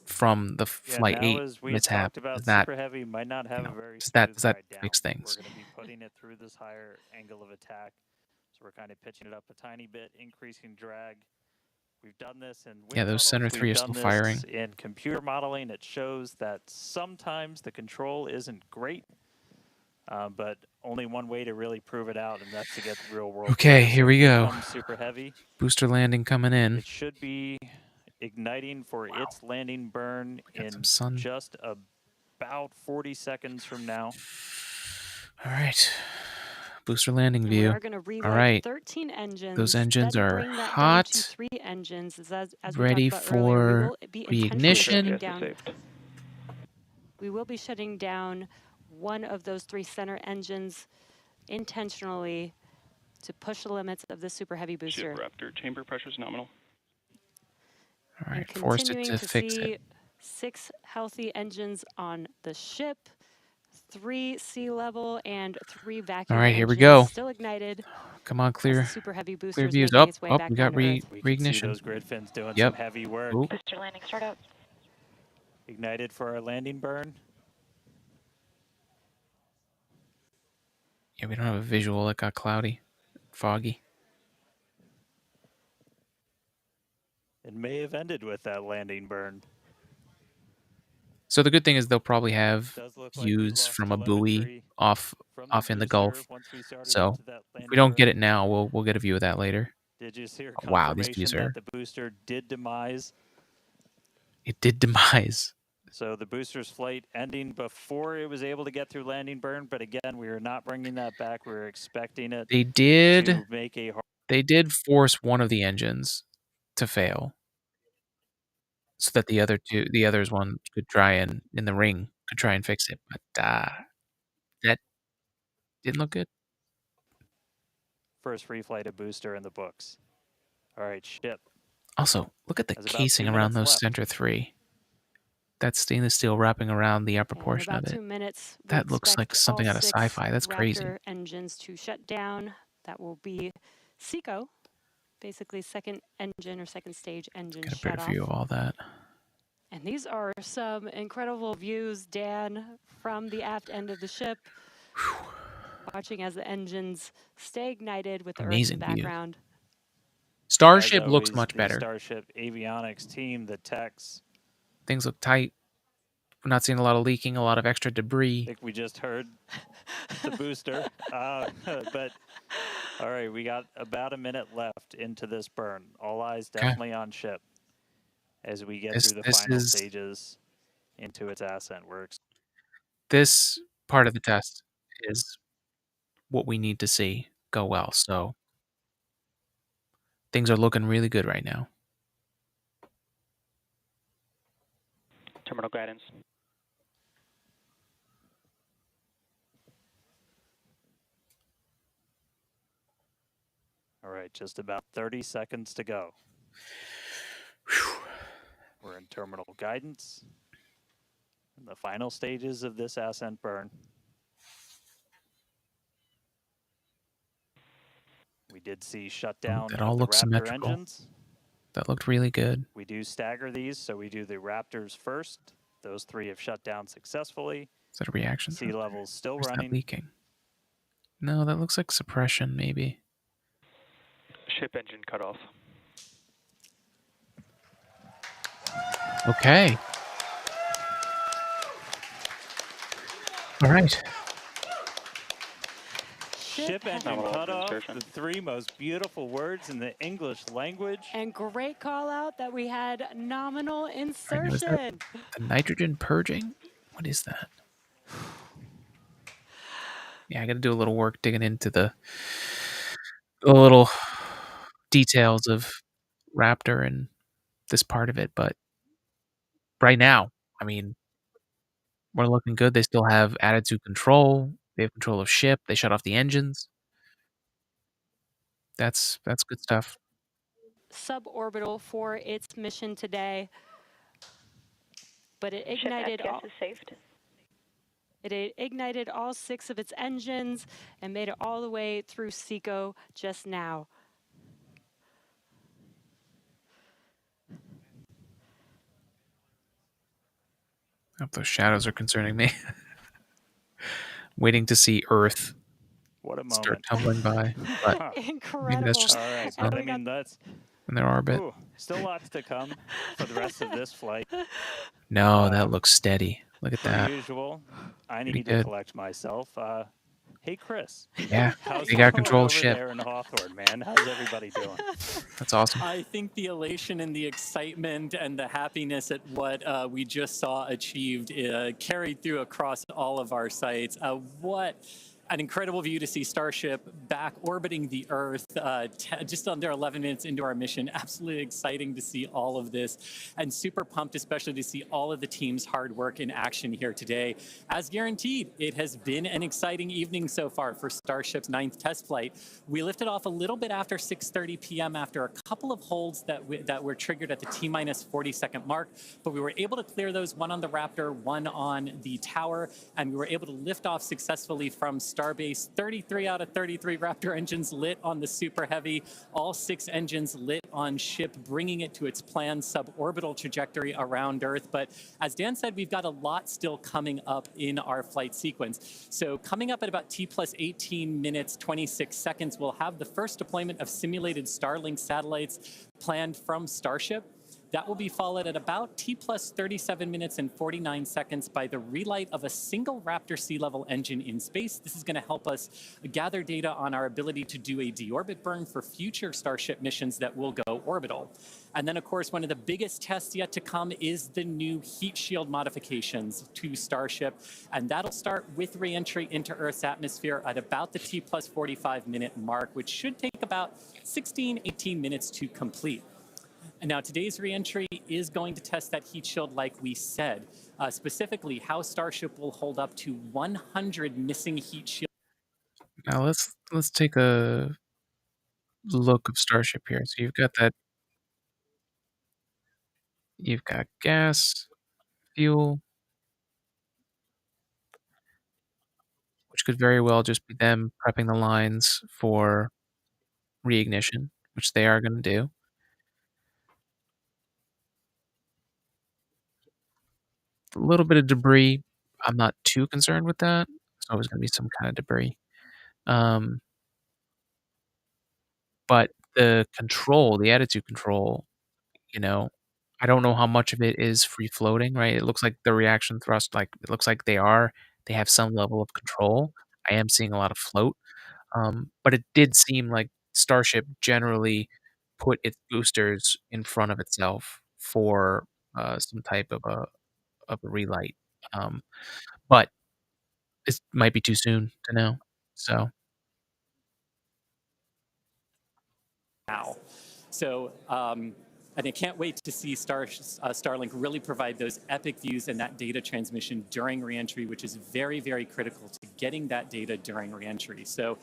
from the Flight now 8 as we had mishap, talked about, does that, Super Heavy might not have a very does smooth that ride down. fix things? We're going to be putting it through this higher angle of attack, so we're kind of pitching it up a tiny bit, increasing drag. We've done this in wind Yeah, those center tunnels. 3 We've are done still this firing. in computer modeling. It shows that sometimes the control isn't great, but only one way to really prove it out, and that's to get the real world. Okay, data. here So we go. comes Super Heavy. Booster landing coming in. It should be igniting for its landing burn in just about 40 seconds from now. All right. Booster landing And view. we are going to reload All right. 13 engines. Those engines then are bring that hot. down to 3 engines. As we Ready talked about earlier, we for will be intentionally shutting reignition. down. We will be shutting down one of those 3 center engines intentionally to push the limits of the super heavy booster. Ship Raptor, chamber pressure is nominal. All right, and forced it continuing to to fix see it. 6 healthy engines on the ship, 3 sea level, and 3 vacuum All right, here we engines go. still ignited. Come on, clear. Super heavy booster Clear is views. making Up, its way up. back We down got to Earth. We can see reignition. those grid fins doing Yep. some heavy work. Ooh. Booster landing, start up. Ignited for our landing burn. Yeah, we don't have a visual. It got cloudy, foggy. It may have ended with that landing burn. So the good thing is they'll probably have Does look like we views lost from a buoy telemetry off from in the booster Gulf. once we started So into that if we landing don't burn. get it now, we'll get a view of that later. Did you hear Wow, these confirmation views are. that the booster did demise? It did demise. So the booster's flight ending before it was able to get through landing burn, but again, we are not bringing that back. We were expecting it They did. to make a hard. They did force one of the engines to fail, so that the others one could try and in the ring could try and fix it, but that didn't look good. First free flight of booster in the books. All right, ship. Also, look at the There's about casing 2 around minutes those left. center 3. That stainless steel wrapping around the upper In portion about of it. 2 minutes, we That looks like expect something all out of 6 sci-fi. That's crazy. Raptor engines to shut down. That will be SECO, basically second engine or second stage engine Get a shut better off. view of all that. And these are some incredible views, Dan, from the aft end of the ship. Watching as the engines stay ignited with the Amazing Earth in the view. background. Starship As looks always, much the better. Starship avionics team, the techs. Things look tight. We're not seeing a lot of leaking, a lot of extra I debris. think we just heard the booster, but All right, we got about a minute left into this burn. All eyes Okay. definitely on ship as we get through the This final is stages into its ascent works. this part of the test is what we need to see go well. So things are looking really good right now. Terminal guidance. All right, just about 30 seconds to go. We're in terminal guidance. In the final stages of this ascent burn. We did see shutdown That of all the looks Raptor symmetrical. engines. That looked really good. We do stagger these, so we do the Raptors first. Those 3 have shut down successfully. Is that a reaction? Sea levels still Or is that running. leaking? No, that looks like suppression, maybe. Ship engine cut off. Okay. All right. Ship engine Nominal cut off, insertion. the 3 most beautiful words in the English language. And great call out that we had nominal I know, is insertion. that the nitrogen purging? What is that? Yeah, I got to do a little work digging into the little details of Raptor and this part of it, but right now, I mean, we're looking good. They still have attitude control. They have control of ship. They shut off the engines. That's good stuff. Suborbital for its mission today, but it ignited all. It ignited all 6 of its engines and made it all the way through SECO just now. I hope those shadows are concerning me. Waiting to see Earth What a start moment. tumbling by, but Incredible. maybe that's just All right, And but we I mean, that's in their orbit. ooh, still lots to come for the rest of this flight. No, that looks steady. Look at Per that. usual, I Pretty need to good. collect myself. Hey, Chris. Yeah, How's they got it control of over ship. there in Hawthorne, man? How's everybody doing? That's awesome. I think the elation and the excitement and the happiness at what we just saw achieved carried through across all of our sites. What an incredible view to see Starship back orbiting the Earth just under 11 minutes into our mission. Absolutely exciting to see all of this and super pumped, especially to see all of the team's hard work in action here today. As guaranteed, it has been an exciting evening so far for Starship's 9th test flight. We lifted off a little bit after 6:30 p.m. after a couple of holds that were triggered at the T-minus 40-second mark, but we were able to clear those, one on the Raptor, one on the tower, and we were able to lift off successfully from Starbase. 33 out of 33 Raptor engines lit on the Super Heavy, all 6 engines lit on ship, bringing it to its planned suborbital trajectory around Earth. But as Dan said, we've got a lot still coming up in our flight sequence. So coming up at about T plus 18 minutes, 26 seconds, we'll have the first deployment of simulated Starlink satellites planned from Starship. That will be followed at about T plus 37 minutes and 49 seconds by the relight of a single Raptor sea level engine in space. This is going to help us gather data on our ability to do a deorbit burn for future Starship missions that will go orbital. And then, of course, one of the biggest tests yet to come is the new heat shield modifications to Starship. And that'll start with reentry into Earth's atmosphere at about the T plus 45 minute mark, which should take about 16, 18 minutes to complete. And now today's reentry is going to test that heat shield like we said, specifically how Starship will hold up to 100 missing heat shield. Now let's take a look of Starship here. So you've got gas, fuel, which could very well just be them prepping the lines for reignition, which they are going to do. A little bit of debris. I'm not too concerned with that. There's always going to be some kind of debris. But the control, the attitude control, you know, I don't know how much of it is free floating, right? It looks like the reaction thrust, like it looks like they have some level of control. I am seeing a lot of float. But it did seem like Starship generally put its boosters in front of itself for some type of a relight. Um, but it might be too soon to know. So now. So, and I can't wait to see Starlink really provide those epic views and that data transmission during reentry, which is very, very critical to getting that data during reentry. So,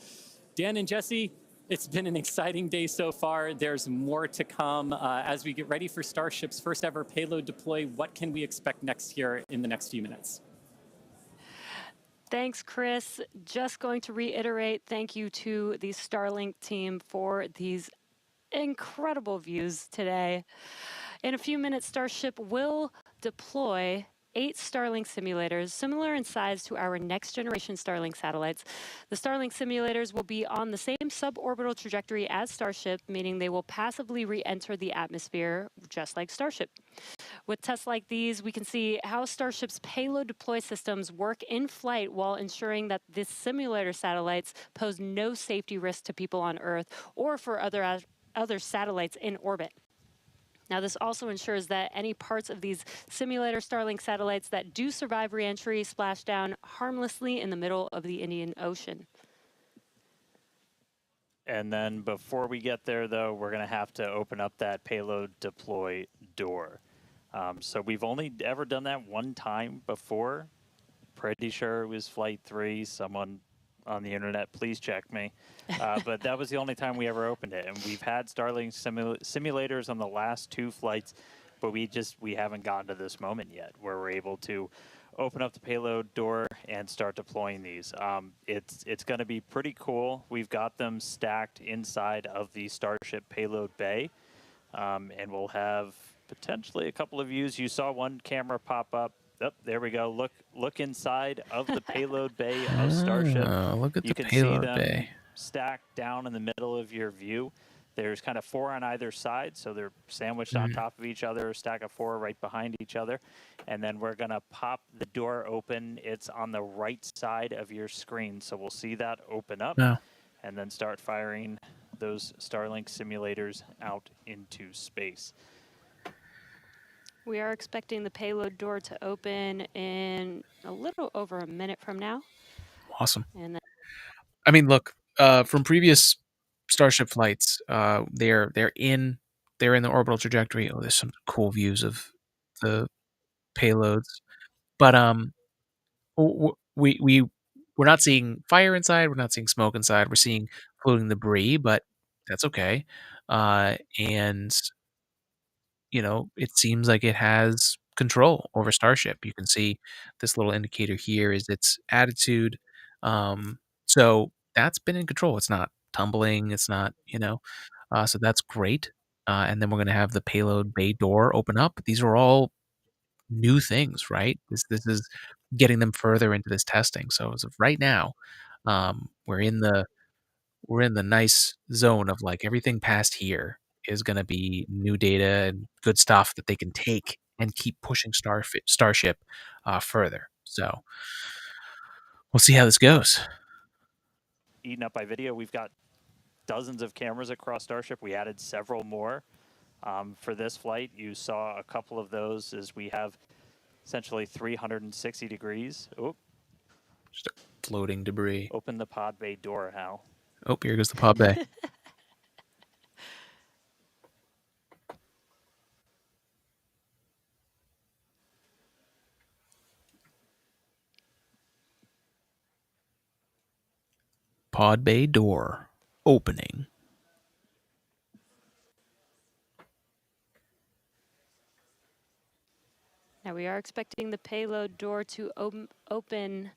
Dan and Jesse, it's been an exciting day so far. There's more to come as we get ready for Starship's first ever payload deploy. What can we expect next here in the next few minutes? Thanks, Chris. Just going to reiterate thank you to the Starlink team for these incredible views today. In a few minutes, Starship will deploy 8 Starlink simulators, similar in size to our next generation Starlink satellites. The Starlink simulators will be on the same suborbital trajectory as Starship, meaning they will passively re-enter the atmosphere, just like Starship. With tests like these, we can see how Starship's payload deploy systems work in flight while ensuring that the simulator satellites pose no safety risk to people on Earth or for other satellites in orbit. Now, this also ensures that any parts of these simulator Starlink satellites that do survive reentry splash down harmlessly in the middle of the Indian Ocean. And then before we get there, though, we're going to have to open up that payload deploy door. So we've only ever done that one time before. Pretty sure it was Flight 3. Someone on the internet, please check me. But that was the only time we ever opened it. And we've had Starlink simulators on the last 2 flights, but we haven't gotten to this moment yet where we're able to open up the payload door and start deploying these. It's going to be pretty cool. We've got them stacked inside of the Starship payload bay, and we'll have potentially a couple of views. You saw one camera pop up. Oh, there we go. Look inside of the payload bay of Starship. look at You the can see payload them bay. stacked down in the middle of your view. There's kind of 4 on either side, so they're sandwiched on top of each other, a stack of 4 right behind each other. And then we're going to pop the door open. It's on the right side of your screen, so we'll see that open up and then start firing those Starlink simulators out into space. We are expecting the payload door to open in a little over a minute from now. Awesome. And then, I mean, look, from previous Starship flights, they're in the orbital trajectory. Oh, there's some cool views of the payloads, but we're not seeing fire inside. We're not seeing smoke inside. We're seeing floating debris, but that's okay. And it seems like it has control over Starship. You can see this little indicator here is its attitude. So that's been in control. It's not tumbling. It's not, so that's great. And then we're going to have the payload bay door open up. These are all new things, right? This is getting them further into this testing. So as of right now, we're in the nice zone of like everything past here is going to be new data and good stuff that they can take and keep pushing Starship further. So we'll see how this goes. Eaten up by video. We've got dozens of cameras across Starship. We added several more for this flight. You saw a couple of those as we have essentially 360 degrees. Oh, just floating debris. Open the pod bay door, Hal. Oh, here goes the pod bay. Pod bay door opening. now we are expecting the payload door to open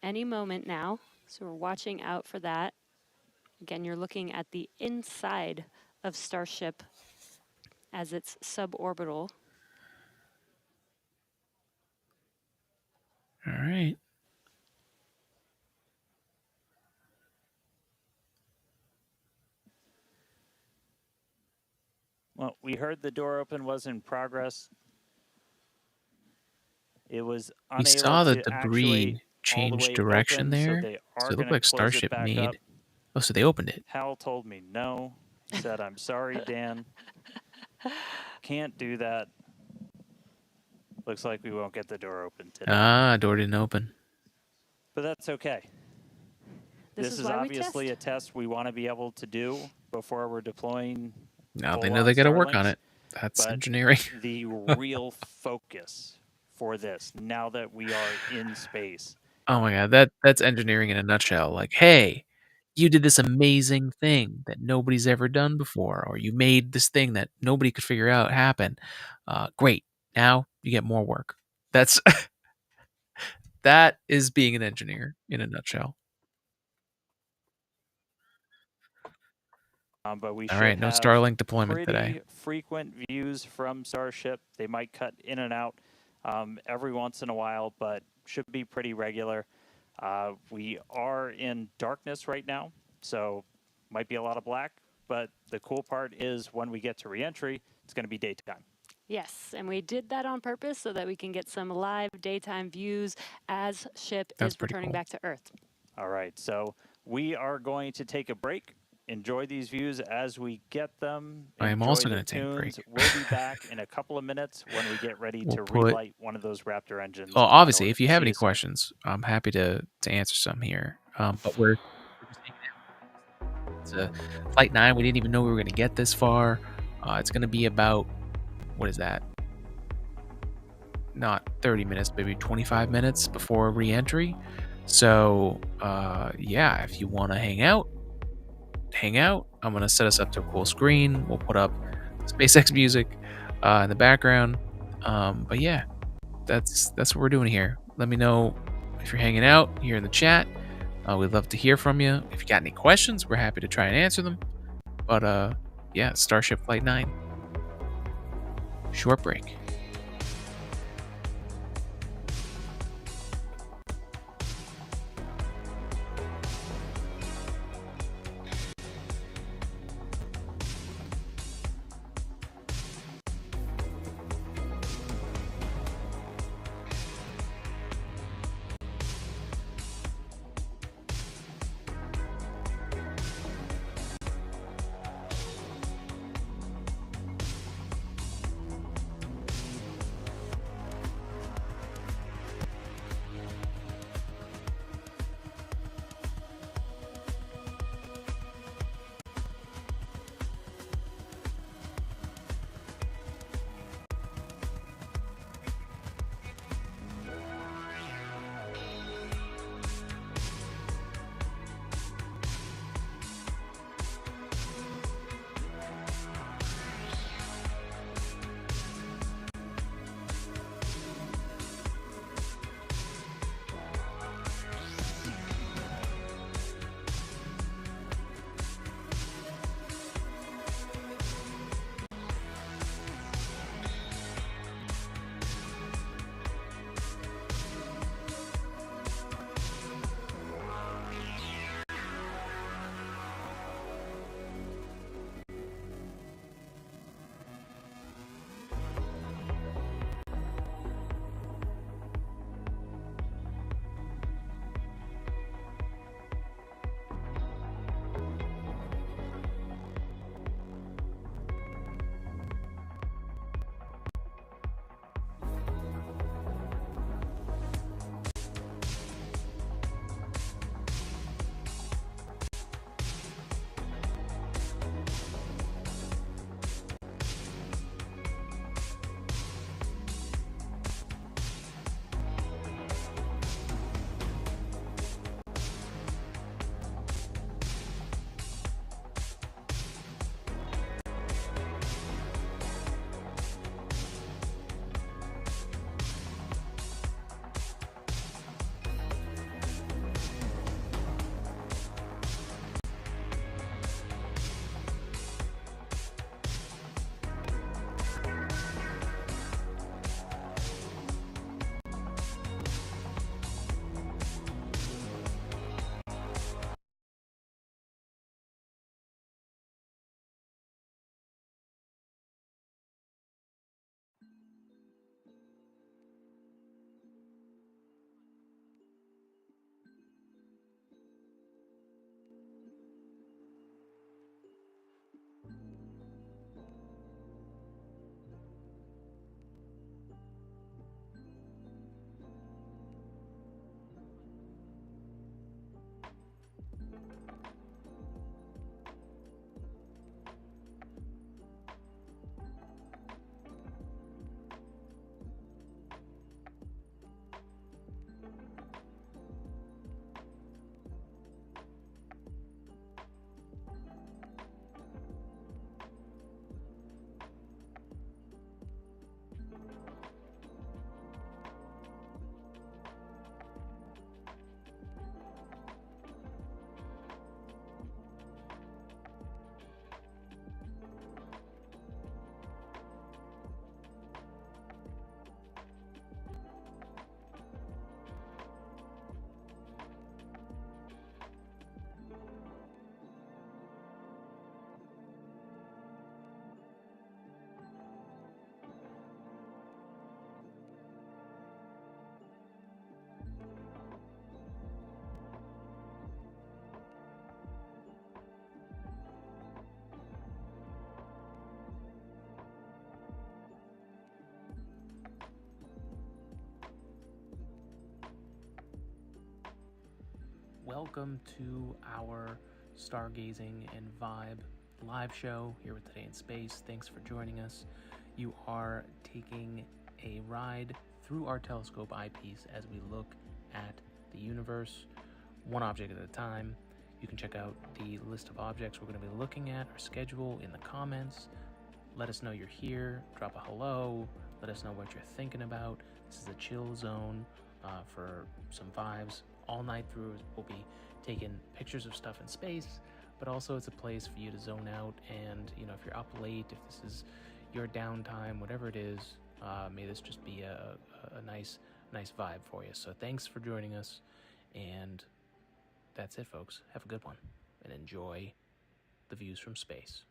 any moment now. So we're watching out for that. Again, you're looking at the inside of Starship as it's suborbital. All right. Well, we heard the door open was in progress. It was unable we saw the to debris change way direction open, so there. they So are it going looked to like close it Starship back made. up. Oh, so they opened it. Hal told me no. He said, I'm sorry, Dan. Can't do that. Looks like we won't get the door open today. Ah, door didn't open. But that's okay. This is why obviously a test we want to be able to do before we're deploying. Now they know they got to work on it. That's but engineering. The real focus for this, now that we are in space. Oh my god, that's engineering in a nutshell. Like, hey, you did this amazing thing that nobody's ever done before, or you made this thing that nobody could figure out happen. Great. Now you get more work. That's that is being an engineer in a nutshell. But we All should right, no have Starlink deployment pretty today. frequent views from Starship. They might cut in and out every once in a while, but should be pretty regular. We are in darkness right now, so might be a lot of black, but the cool part is when we get to reentry, it's going to be daytime. Yes, and we did that on purpose so that we can get some live daytime views as ship is returning back to Earth. All right, so we are going to take a break. Enjoy these views as we get them. I am also going to take a break. We'll be back in a couple of minutes when we get ready to relight one of those Raptor engines. Well, obviously, if you have any questions, I'm happy to answer some here. But we're just hanging out. It's a Flight 9. We didn't even know we were going to get this far. It's going to be about, what is that? Not 30 minutes, maybe 25 minutes before re-entry. So, yeah, if you want to hang out. I'm going to set us up to a cool screen. We'll put up SpaceX music in the background. But yeah, that's what we're doing here. Let me know if you're hanging out here in the chat. We'd love to hear from you. If you got any questions, we're happy to try and answer them. But yeah, Starship Flight 9. Short break. welcome to our Stargazing and Vibe live show here with Today in Space. Thanks for joining us. You are taking a ride through our telescope eyepiece as we look at the universe, one object at a time. You can check out the list of objects we're going to be looking at, our schedule, in the comments. Let us know you're here, drop a hello, let us know what you're thinking about. This is a chill zone for some vibes. All night through, we'll be taking pictures of stuff in space, but also it's a place for you to zone out. And, you know, if you're up late, if this is your downtime, whatever it is, may this just be a nice vibe for you. So thanks for joining us, and that's it, folks. Have a good one, and enjoy the views from space.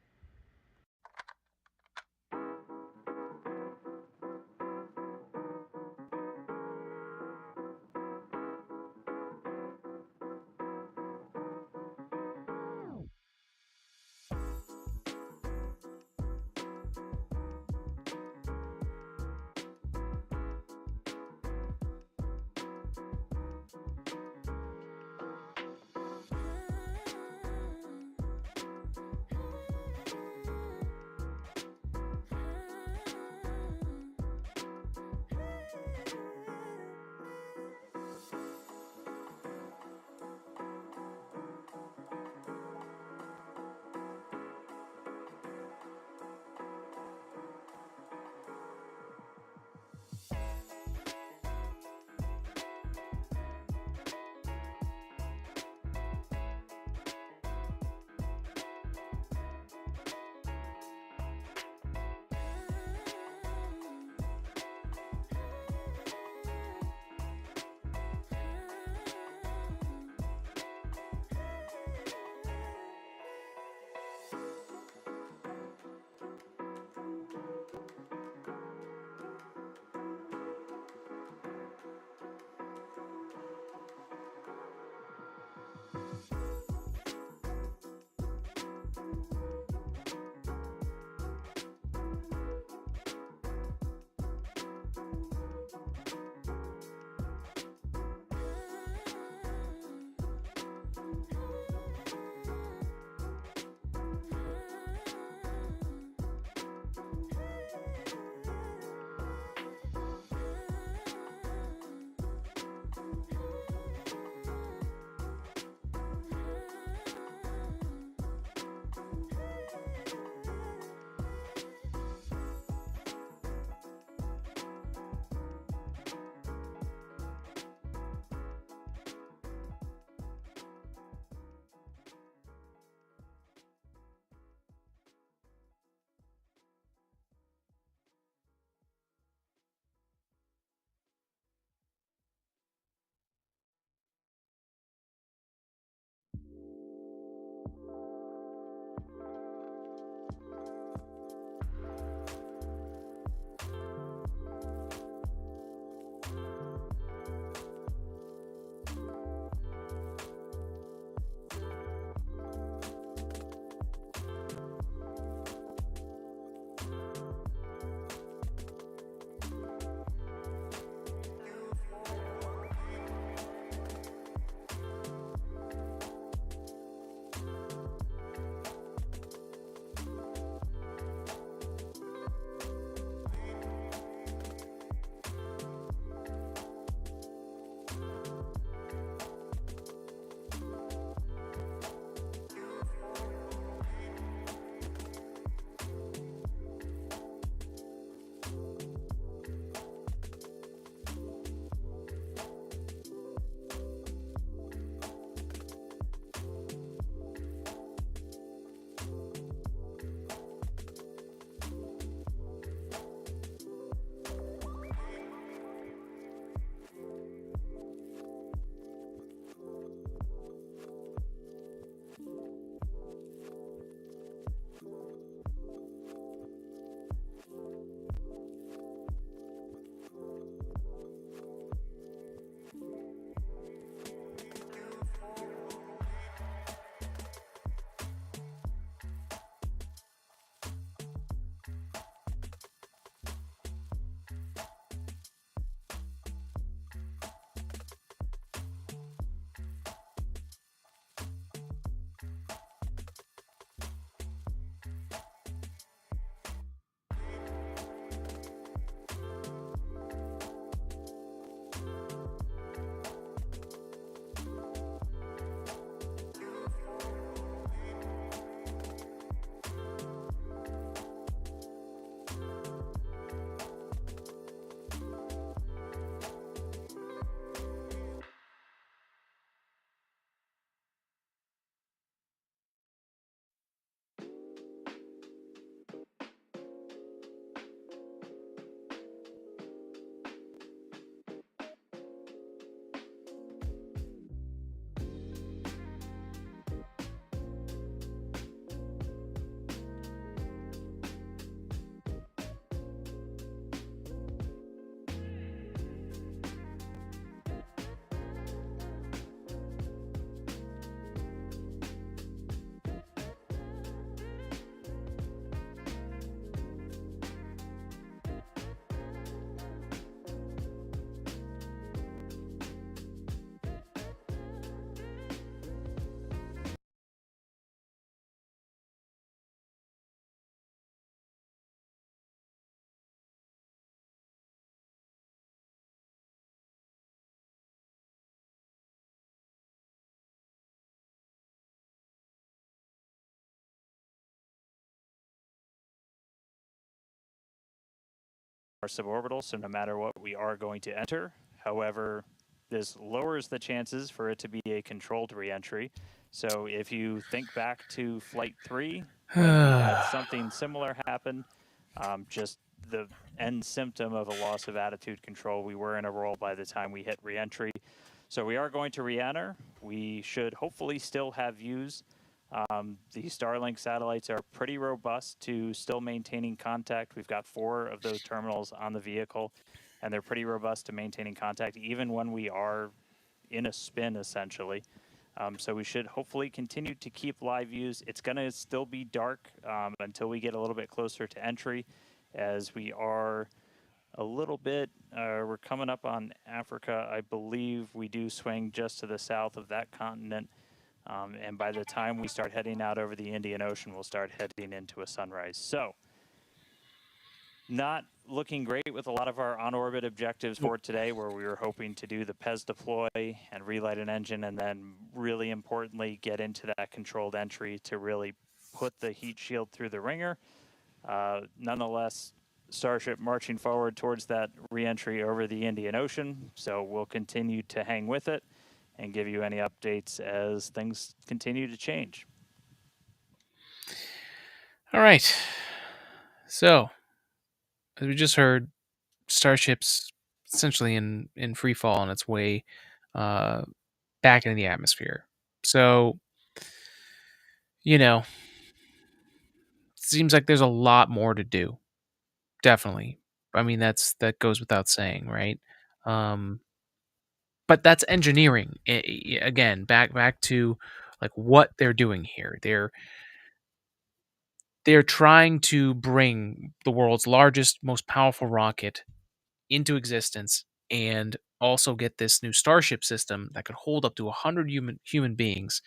suborbital, so no matter what, we are going to enter. However, this lowers the chances for it to be a controlled reentry. So if you think back to Flight 3, when we had something similar happen, just the end symptom of a loss of attitude control, we were in a roll by the time we hit reentry. So we are going to re-enter. We should hopefully still have views. The Starlink satellites are pretty robust to still maintaining contact. We've got 4 of those terminals on the vehicle, and they're pretty robust to maintaining contact even when we are in a spin, essentially. So we should hopefully continue to keep live views. It's going to still be dark until we get a little bit closer to entry, as we are a little bit, we're coming up on Africa. I believe we do swing just to the south of that continent. And by the time we start heading out over the Indian Ocean, we'll start heading into a sunrise. So, not looking great with a lot of our on-orbit objectives for today, where we were hoping to do the PES deploy and relight an engine, and then really importantly get into that controlled entry to really put the heat shield through the ringer. Nonetheless, Starship marching forward towards that reentry over the Indian Ocean, so we'll continue to hang with it and give you any updates as things continue to change. All right. So, as we just heard, Starship's essentially in free fall on its way back into the atmosphere. So, it seems like there's a lot more to do. Definitely. I mean, that goes without saying, right? But that's engineering. Again, back to like what they're doing here. They're trying to bring the world's largest, most powerful rocket into existence and also get this new Starship system that could hold up to 100 human beings.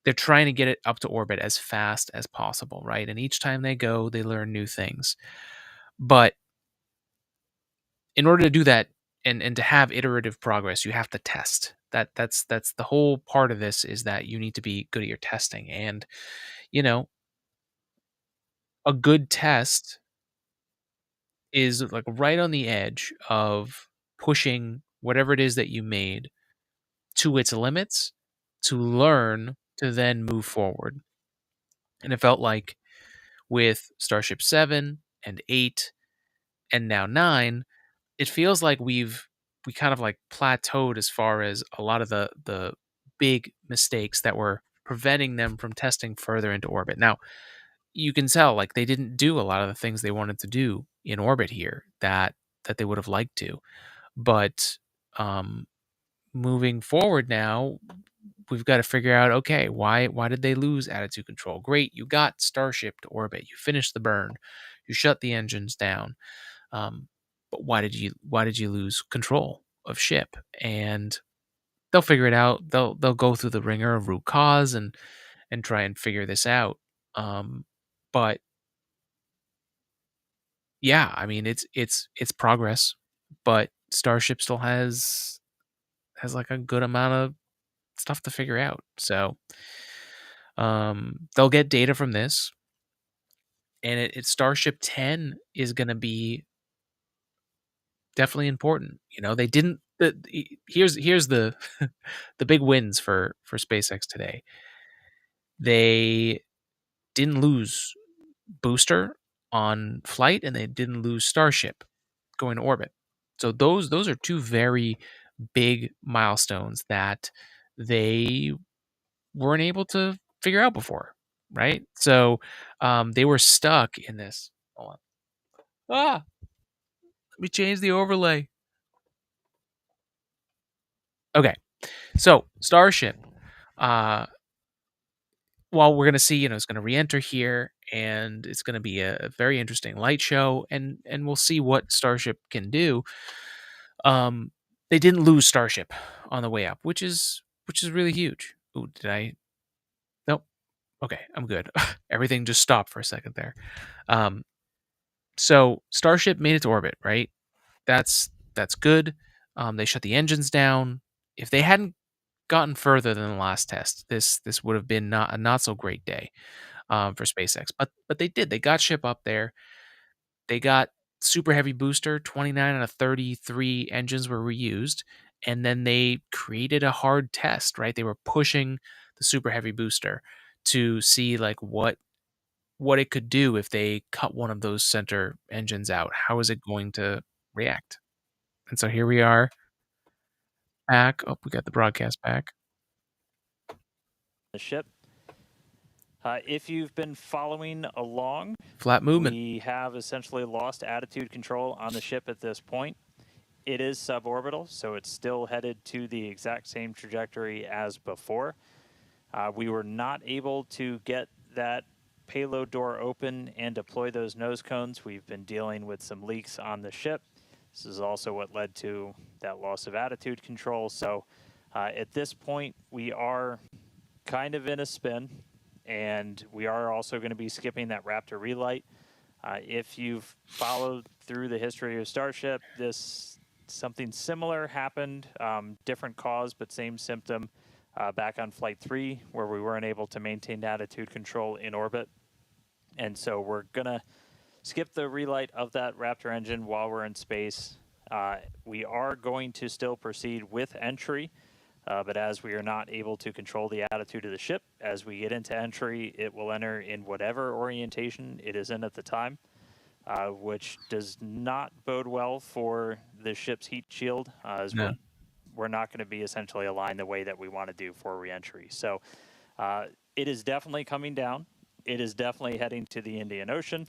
They're trying to get it up to orbit as fast as possible, right? And each time they go, they learn new things. But in order to do that and to have iterative progress, you have to test. That's the whole part of this, is that you need to be good at your testing. And a good test is like right on the edge of pushing whatever it is that you made to its limits to learn to then move forward. And it felt like with Starship 7 and 8 and now 9, it feels like we kind of like plateaued as far as a lot of the big mistakes that were preventing them from testing further into orbit. Now, you can tell like they didn't do a lot of the things they wanted to do in orbit here that they would have liked to. But moving forward now, we've got to figure out, okay, why did they lose attitude control? Great, you got Starship to orbit, you finished the burn, you shut the engines down. But why did you lose control of ship? And they'll figure it out. They'll go through the ringer of root cause and try and figure this out. But yeah, I mean it's progress, but Starship still has like a good amount of stuff to figure out. So they'll get data from this, and Starship 10 is going to be definitely important. They didn't. Here's the the big wins for SpaceX today. They didn't lose booster on flight, and they didn't lose Starship going to orbit. So those are 2 very big milestones that they weren't able to figure out before, right? So they were stuck in this. Hold on. Let me change the overlay. Okay, so Starship. Well, we're going to see, it's going to re-enter here, and it's going to be a very interesting light show, and we'll see what Starship can do. They didn't lose Starship on the way up, which is really huge. Ooh, did I? Nope. Okay, I'm good. Everything just stopped for a second there. So Starship made it to orbit, right? That's good. They shut the engines down. If they hadn't gotten further than the last test, this would have been a not so great day for SpaceX. But they did. They got ship up there. They got Super Heavy booster, 29 out of 33 engines were reused, and then they created a hard test, right? They were pushing the Super Heavy booster to see like what it could do if they cut one of those center engines out. How is it going to react? And so here we are back. Oh, we got the broadcast back. The ship. If you've been following along, Flat movement. we have essentially lost attitude control on the ship at this point. It is suborbital, so it's still headed to the exact same trajectory as before. We were not able to get that payload door open and deploy those nose cones. We've been dealing with some leaks on the ship. This is also what led to that loss of attitude control. So at this point, we are kind of in a spin, and we are also going to be skipping that Raptor relight. If you've followed through the history of Starship, something similar happened, different cause, but same symptom back on Flight 3, where we weren't able to maintain attitude control in orbit. And so we're going to skip the relight of that Raptor engine while we're in space. We are going to still proceed with entry, but as we are not able to control the attitude of the ship, as we get into entry, it will enter in whatever orientation it is in at the time, which does not bode well for the ship's heat shield, as we're not going to be essentially aligned the way that we want to do for reentry. So it is definitely coming down. It is definitely heading to the Indian Ocean,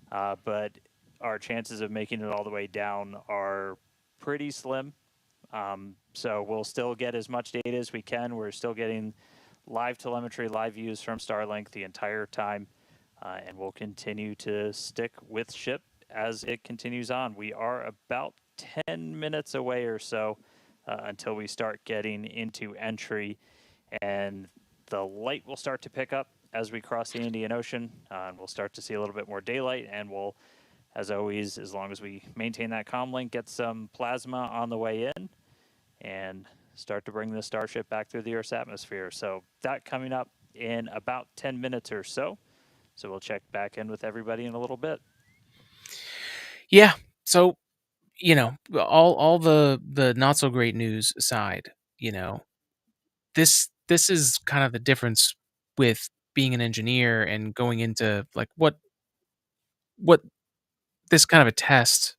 but our chances of making it all the way down are pretty slim. So we'll still get as much data as we can. We're still getting live telemetry, live views from Starlink the entire time, and we'll continue to stick with ship as it continues on. We are about 10 minutes away or so until we start getting into entry, and the light will start to pick up as we cross the Indian Ocean, and we'll start to see a little bit more daylight, and we'll, as always, as long as we maintain that comm link, get some plasma on the way in and start to bring the Starship back through the Earth's atmosphere. So that coming up in about 10 minutes or so. So we'll check back in with everybody in a little bit. Yeah. So, all the not so great news aside, this is kind of the difference with being an engineer and going into like what this kind of a test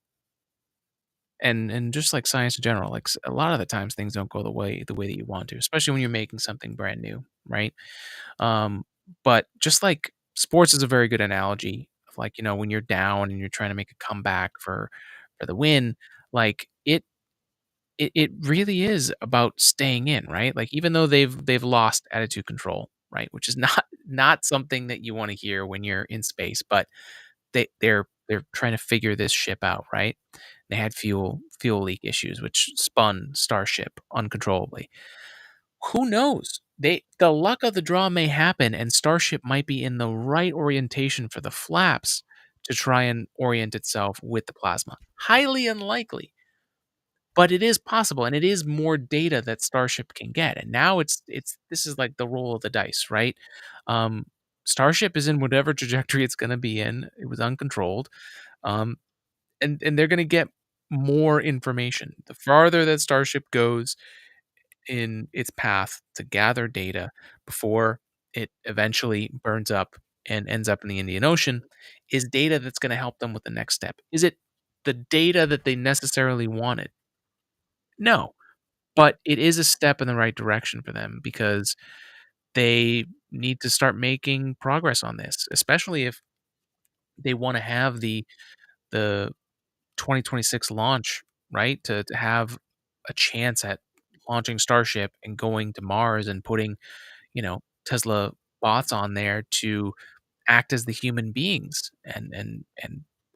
and just like science in general, like a lot of the times things don't go the way that you want to, especially when you're making something brand new, right? But just like sports is a very good analogy of like, when you're down and you're trying to make a comeback for the win, like it really is about staying in, right? Like even though they've lost attitude control, right? Which is not something that you want to hear when you're in space, but they're trying to figure this ship out, right? They had fuel leak issues, which spun Starship uncontrollably. Who knows? The luck of the draw may happen, and Starship might be in the right orientation for the flaps to try and orient itself with the plasma. Highly unlikely, but it is possible, and it is more data that Starship can get. And now this is like the roll of the dice, right? Starship is in whatever trajectory it's going to be in. It was uncontrolled, and they're going to get more information. The farther that Starship goes in its path to gather data before it eventually burns up and ends up in the Indian Ocean is data that's going to help them with the next step. Is it the data that they necessarily wanted? No, but it is a step in the right direction for them because they need to start making progress on this, especially if they want to have the 2026 launch, right? To have a chance at launching Starship and going to Mars and putting, Tesla bots on there to act as the human beings and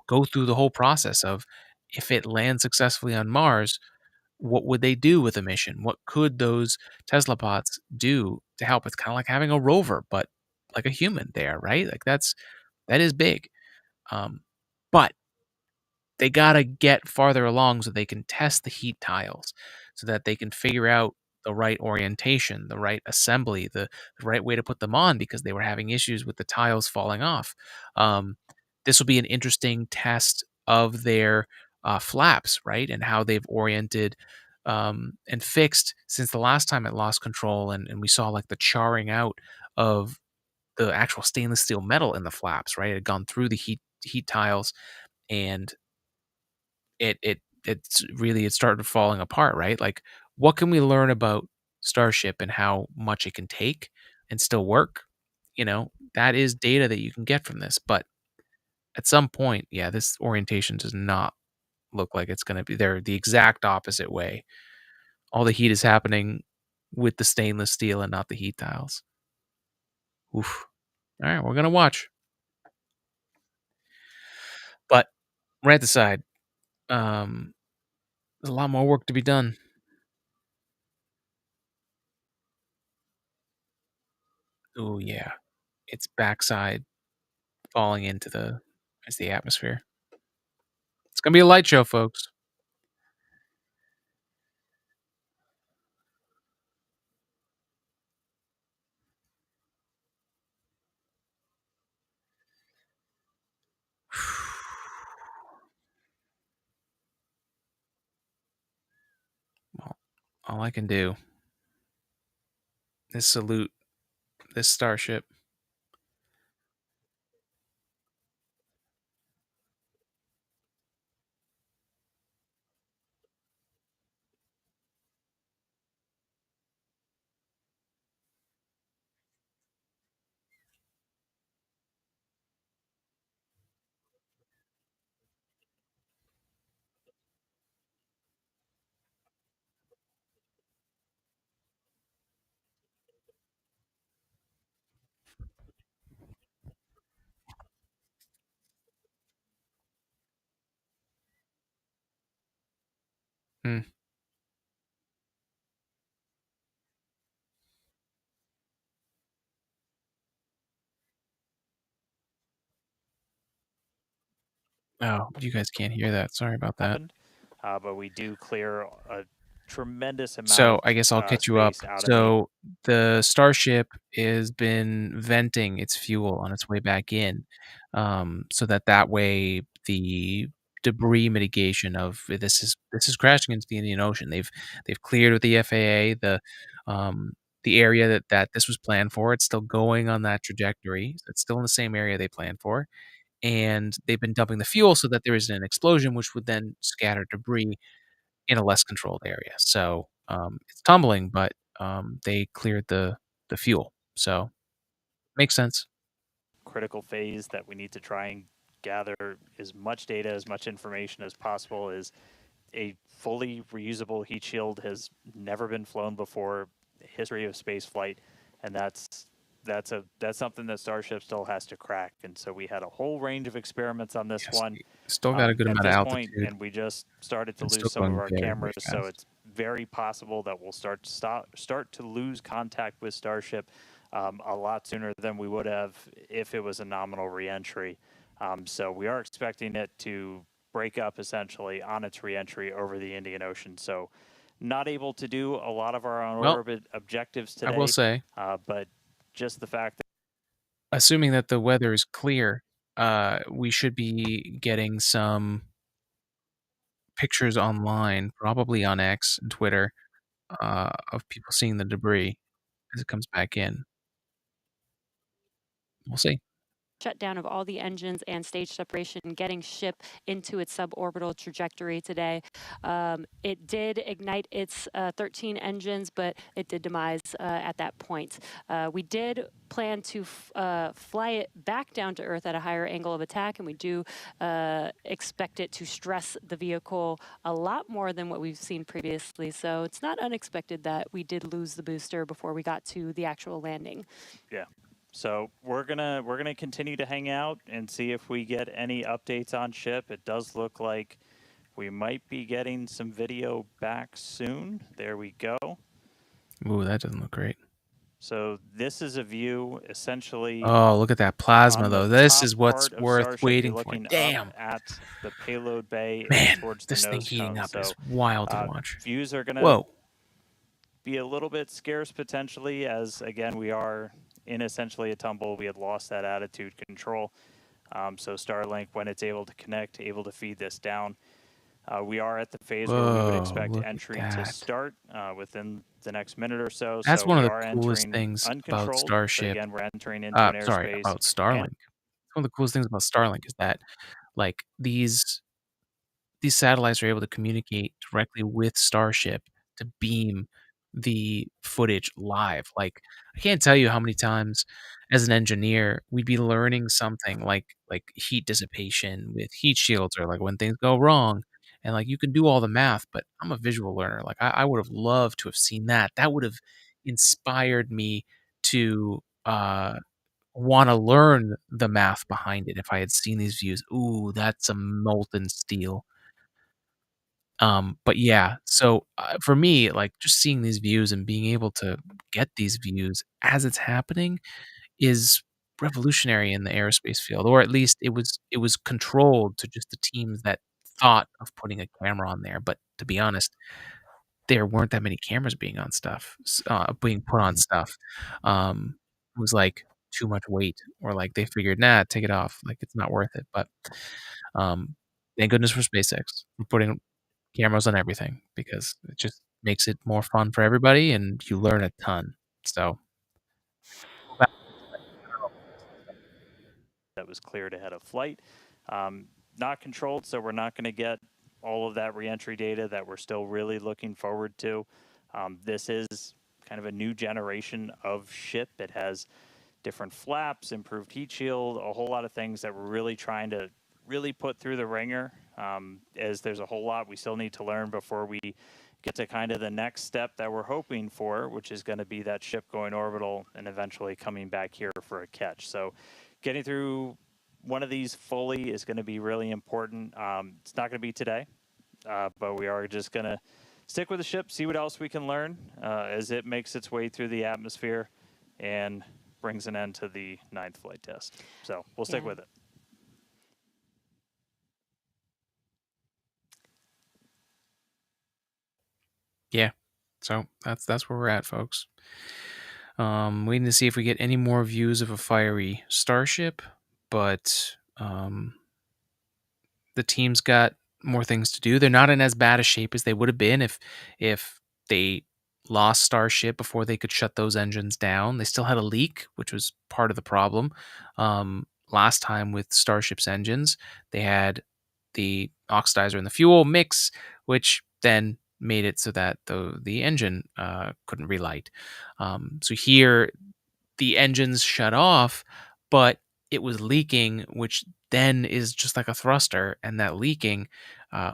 go through the whole process of if it lands successfully on Mars, what would they do with a mission? What could those Tesla bots do to help? It's kind of like having a rover, but like a human there, right? Like that is big. But they got to get farther along so they can test the heat tiles so that they can figure out the right orientation, the right assembly, the right way to put them on because they were having issues with the tiles falling off. This will be an interesting test of their flaps, right, and how they've oriented and fixed since the last time it lost control, and we saw like the charring out of the actual stainless steel metal in the flaps, right? It had gone through the heat tiles, and it started falling apart, right? Like, what can we learn about Starship and how much it can take and still work? That is data that you can get from this, but at some point, yeah, this orientation does not look like it's going to be there the exact opposite way. All the heat is happening with the stainless steel and not the heat tiles. Oof. All right, we're going to watch. But right aside, there's a lot more work to be done. Oh yeah, its backside falling into the atmosphere. It's gonna be a light show, folks. Well, all I can do is salute this Starship. Hmm. Oh, you guys can't hear that. Sorry about that. But we do clear a tremendous amount So of I guess I'll catch you up. space out of the So the Starship has been venting its fuel on its way back in, so that way the debris mitigation of this is crashing into the Indian Ocean. They've cleared with the FAA the area that this was planned for. It's still going on that trajectory. It's still in the same area they planned for, and they've been dumping the fuel so that there isn't an explosion, which would then scatter debris in a less controlled area. So it's tumbling, but they cleared the fuel. So makes sense. critical phase that we need to try and gather as much data, as much information as possible. Is a fully reusable heat shield has never been flown before in the history of space flight, and that's something that Starship still has to crack. And so we had a whole range of experiments on this Yes, one still got a good at amount of this point, altitude and we just started to and lose still some of going our very, very cameras. So fast. it's very possible that we'll start to lose contact with Starship a lot sooner than we would have if it was a nominal reentry. So we are expecting it to break up essentially on its reentry over the Indian Ocean. So not able to do a lot of our on Well, orbit objectives I will today, say, but just the fact that assuming that the weather is clear, we should be getting some pictures online, probably on X and Twitter, of people seeing the debris as it comes back in. We'll see. Shutdown of all the engines and stage separation, getting ship into its suborbital trajectory today. It did ignite its 13 engines, but it did demise at that point. We did plan to fly it back down to Earth at a higher angle of attack, and we do expect it to stress the vehicle a lot more than what we've seen previously. So it's not unexpected that we did lose the booster before we got to the actual landing. Yeah. So we're gonna continue to hang out and see if we get any updates on ship. It does look like we might be getting some video back soon. There we go. Ooh, that doesn't look great. So this is a view essentially. Oh, look at that plasma, on the though. This top is what's part of worth Starship, waiting you're for. looking Damn. up at the payload bay and Man, towards this the thing nose heating cone. up So is wild to watch. views are gonna Whoa. be a little bit scarce potentially, as again we are in essentially a tumble. We had lost that attitude control. So Starlink, when it's able to connect, able to feed this down. We are at the phase where we would Whoa, expect look entry at to that. start within the next minute or so. That's So one of we the are coolest entering things about uncontrolled. But Starship. again, we're entering into an Sorry, airspace. about Starlink. One of the coolest things about Starlink is that, like, these satellites are able to communicate directly with Starship to beam the footage live. Like, I can't tell you how many times as an engineer we'd be learning something like heat dissipation with heat shields or like when things go wrong. And like you can do all the math, but I'm a visual learner. Like I would have loved to have seen that. That would have inspired me to want to learn the math behind it if I had seen these views. Ooh, that's a molten steel. But yeah, so, for me, like, just seeing these views and being able to get these views as it's happening is revolutionary in the aerospace field, or at least it was controlled to just the teams that thought of putting a camera on there, but to be honest, there weren't that many cameras being put on stuff. It was, like, too much weight or, like, they figured, "Nah, take it off, like, it's not worth it," but, um, thank goodness for SpaceX for putting cameras on everything because it just makes it more fun for everybody and you learn a ton. So go back to SpaceX. I don't know if you guys saw that. That was cleared ahead of flight. Not controlled, so we're not going to get all of that reentry data that we're still really looking forward to. This is kind of a new generation of ship. It has different flaps, improved heat shield, a whole lot of things that we're really trying to really put through the ringer. As there's a whole lot we still need to learn before we get to kind of the next step that we're hoping for, which is going to be that ship going orbital and eventually coming back here for a catch. So getting through one of these fully is going to be really important. It's not going to be today, but we are just going to stick with the ship, see what else we can learn as it makes its way through the atmosphere and brings an end to the 9th flight test. So we'll stick with it. Yeah. So that's where we're at, folks. Waiting to see if we get any more views of a fiery Starship, but the team's got more things to do. They're not in as bad a shape as they would have been if they lost Starship before they could shut those engines down. They still had a leak, which was part of the problem. Last time with Starship's engines, they had the oxidizer and the fuel mix, which then made it so that the engine couldn't relight. So here the engines shut off, but it was leaking, which then is just like a thruster, and that leaking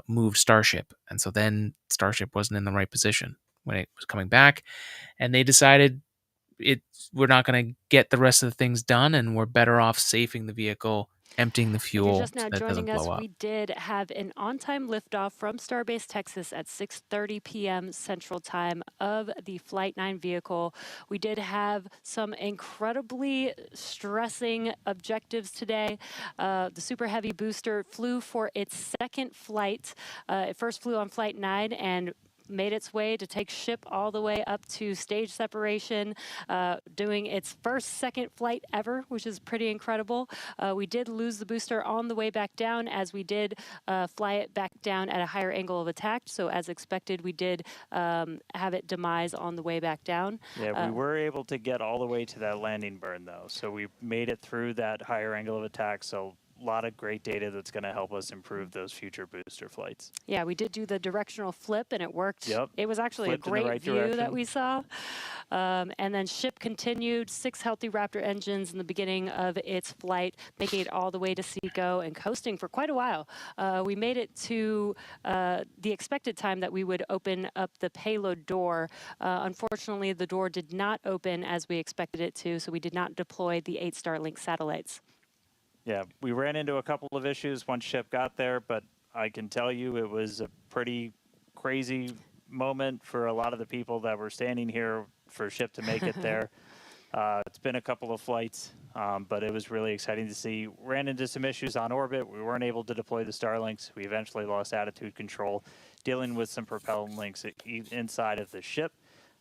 moved Starship. And so then Starship wasn't in the right position when it was coming back, and they decided we're not going to get the rest of the things done, and we're better off safing the vehicle, emptying the If you're fuel just so now that it doesn't joining us, blow up. we did have an on-time liftoff from Starbase Texas at 6:30 p.m. Central Time of the Flight 9 vehicle. We did have some incredibly stressing objectives today. The Super Heavy booster flew for its second flight. It first flew on Flight 9 and made its way to take ship all the way up to stage separation, doing its second flight ever, which is pretty incredible. We did lose the booster on the way back down as we did fly it back down at a higher angle of attack. So as expected, we did have it demise on the way back down. Yeah, we were able to get all the way to that landing burn, though. So we made it through that higher angle of attack. So a lot of great data that's going to help us improve those future booster flights. Yeah, we did do the directional flip, and it worked. Yep. It was actually Flipped a in the great right view direction. that we saw. And then ship continued, 6 healthy Raptor engines in the beginning of its flight, making it all the way to Seco and coasting for quite a while. We made it to the expected time that we would open up the payload door. Unfortunately, the door did not open as we expected it to, so we did not deploy the 8 Starlink satellites. Yeah, we ran into a couple of issues once ship got there, but I can tell you it was a pretty crazy moment for a lot of the people that were standing here for ship to make it there. It's been a couple of flights, but it was really exciting to see. Ran into some issues on orbit. We weren't able to deploy the Starlinks. We eventually lost attitude control, dealing with some propellant links inside of the ship.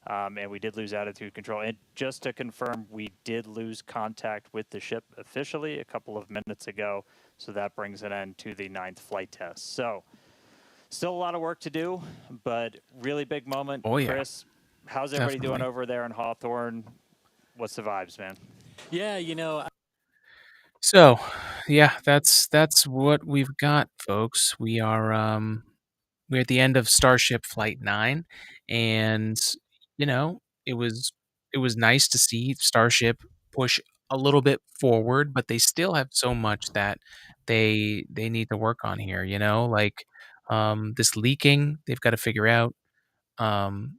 and we did lose attitude control. And just to confirm, we did lose contact with the ship officially a couple of minutes ago, so that brings an end to the 9th flight test. So still a lot of work to do, but really big moment. Oh, yeah. Chris, how's everybody doing Definitely. over there in Hawthorne? What's the vibes, man? Yeah, you know, So, yeah, that's what we've got, folks. We're at the end of Starship Flight 9, and you know, it was nice to see Starship push a little bit forward, but they still have so much that they need to work on here, you know, like this leaking, they've got to figure out. Um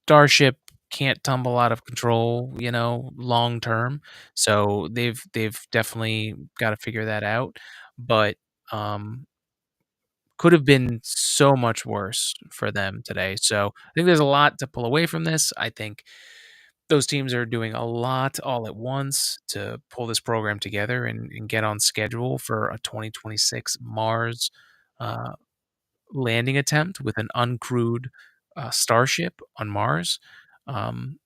Starship can't tumble out of control, you know, long term. So they've definitely got to figure that out. But could have been so much worse for them today. So I think there's a lot to pull away from this. I think those teams are doing a lot all at once to pull this program together and get on schedule for a 2026 Mars uh, landing attempt with an uncrewed starship on Mars. Um,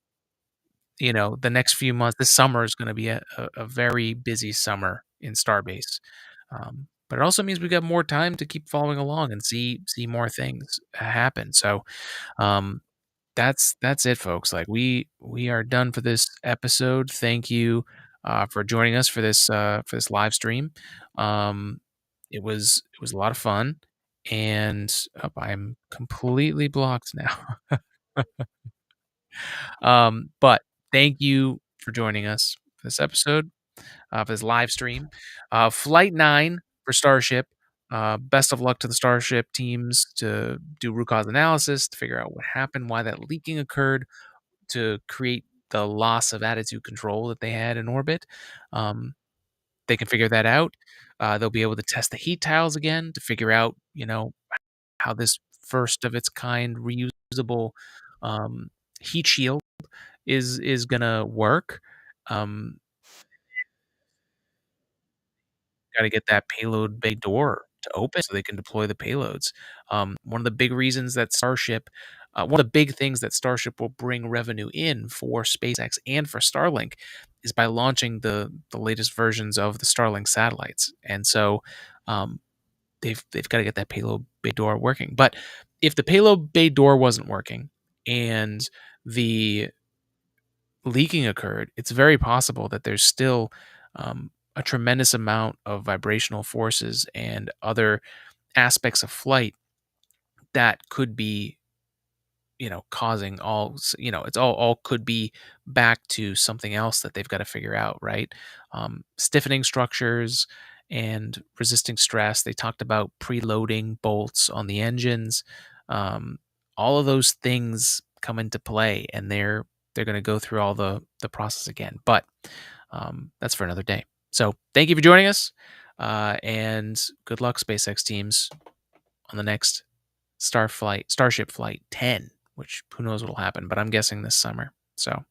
you know, the next few months, this summer is going to be a very busy summer in Starbase. But it also means we got more time to keep following along and see more things happen. So um, that's it, folks. Like we are done for this episode. Thank you for joining us for this live stream. Um, it was a lot of fun, and I'm completely blocked now. But thank you for joining us for this episode of this live stream. Flight 9 for Starship. Best of luck to the Starship teams to do root cause analysis, to figure out what happened, why that leaking occurred, to create the loss of attitude control that they had in orbit. They can figure that out. They'll be able to test the heat tiles again to figure out, you know, how this first of its kind reusable heat shield is gonna work. Um, Got to get that payload bay door to open so they can deploy the payloads. One of the big reasons that one of the big things that Starship will bring revenue in for SpaceX and for Starlink is by launching the latest versions of the Starlink satellites. And so they've got to get that payload bay door working. But if the payload bay door wasn't working and the leaking occurred, it's very possible that there's still a tremendous amount of vibrational forces and other aspects of flight that could be, you know, causing it's all could be back to something else that they've got to figure out, right? Stiffening structures and resisting stress. They talked about preloading bolts on the engines. Um, all of those things come into play, and they're going to go through all the process again. But that's for another day. So thank you for joining us, and good luck, SpaceX teams, on the next Starship Flight 10, which who knows what will happen, but I'm guessing this summer. So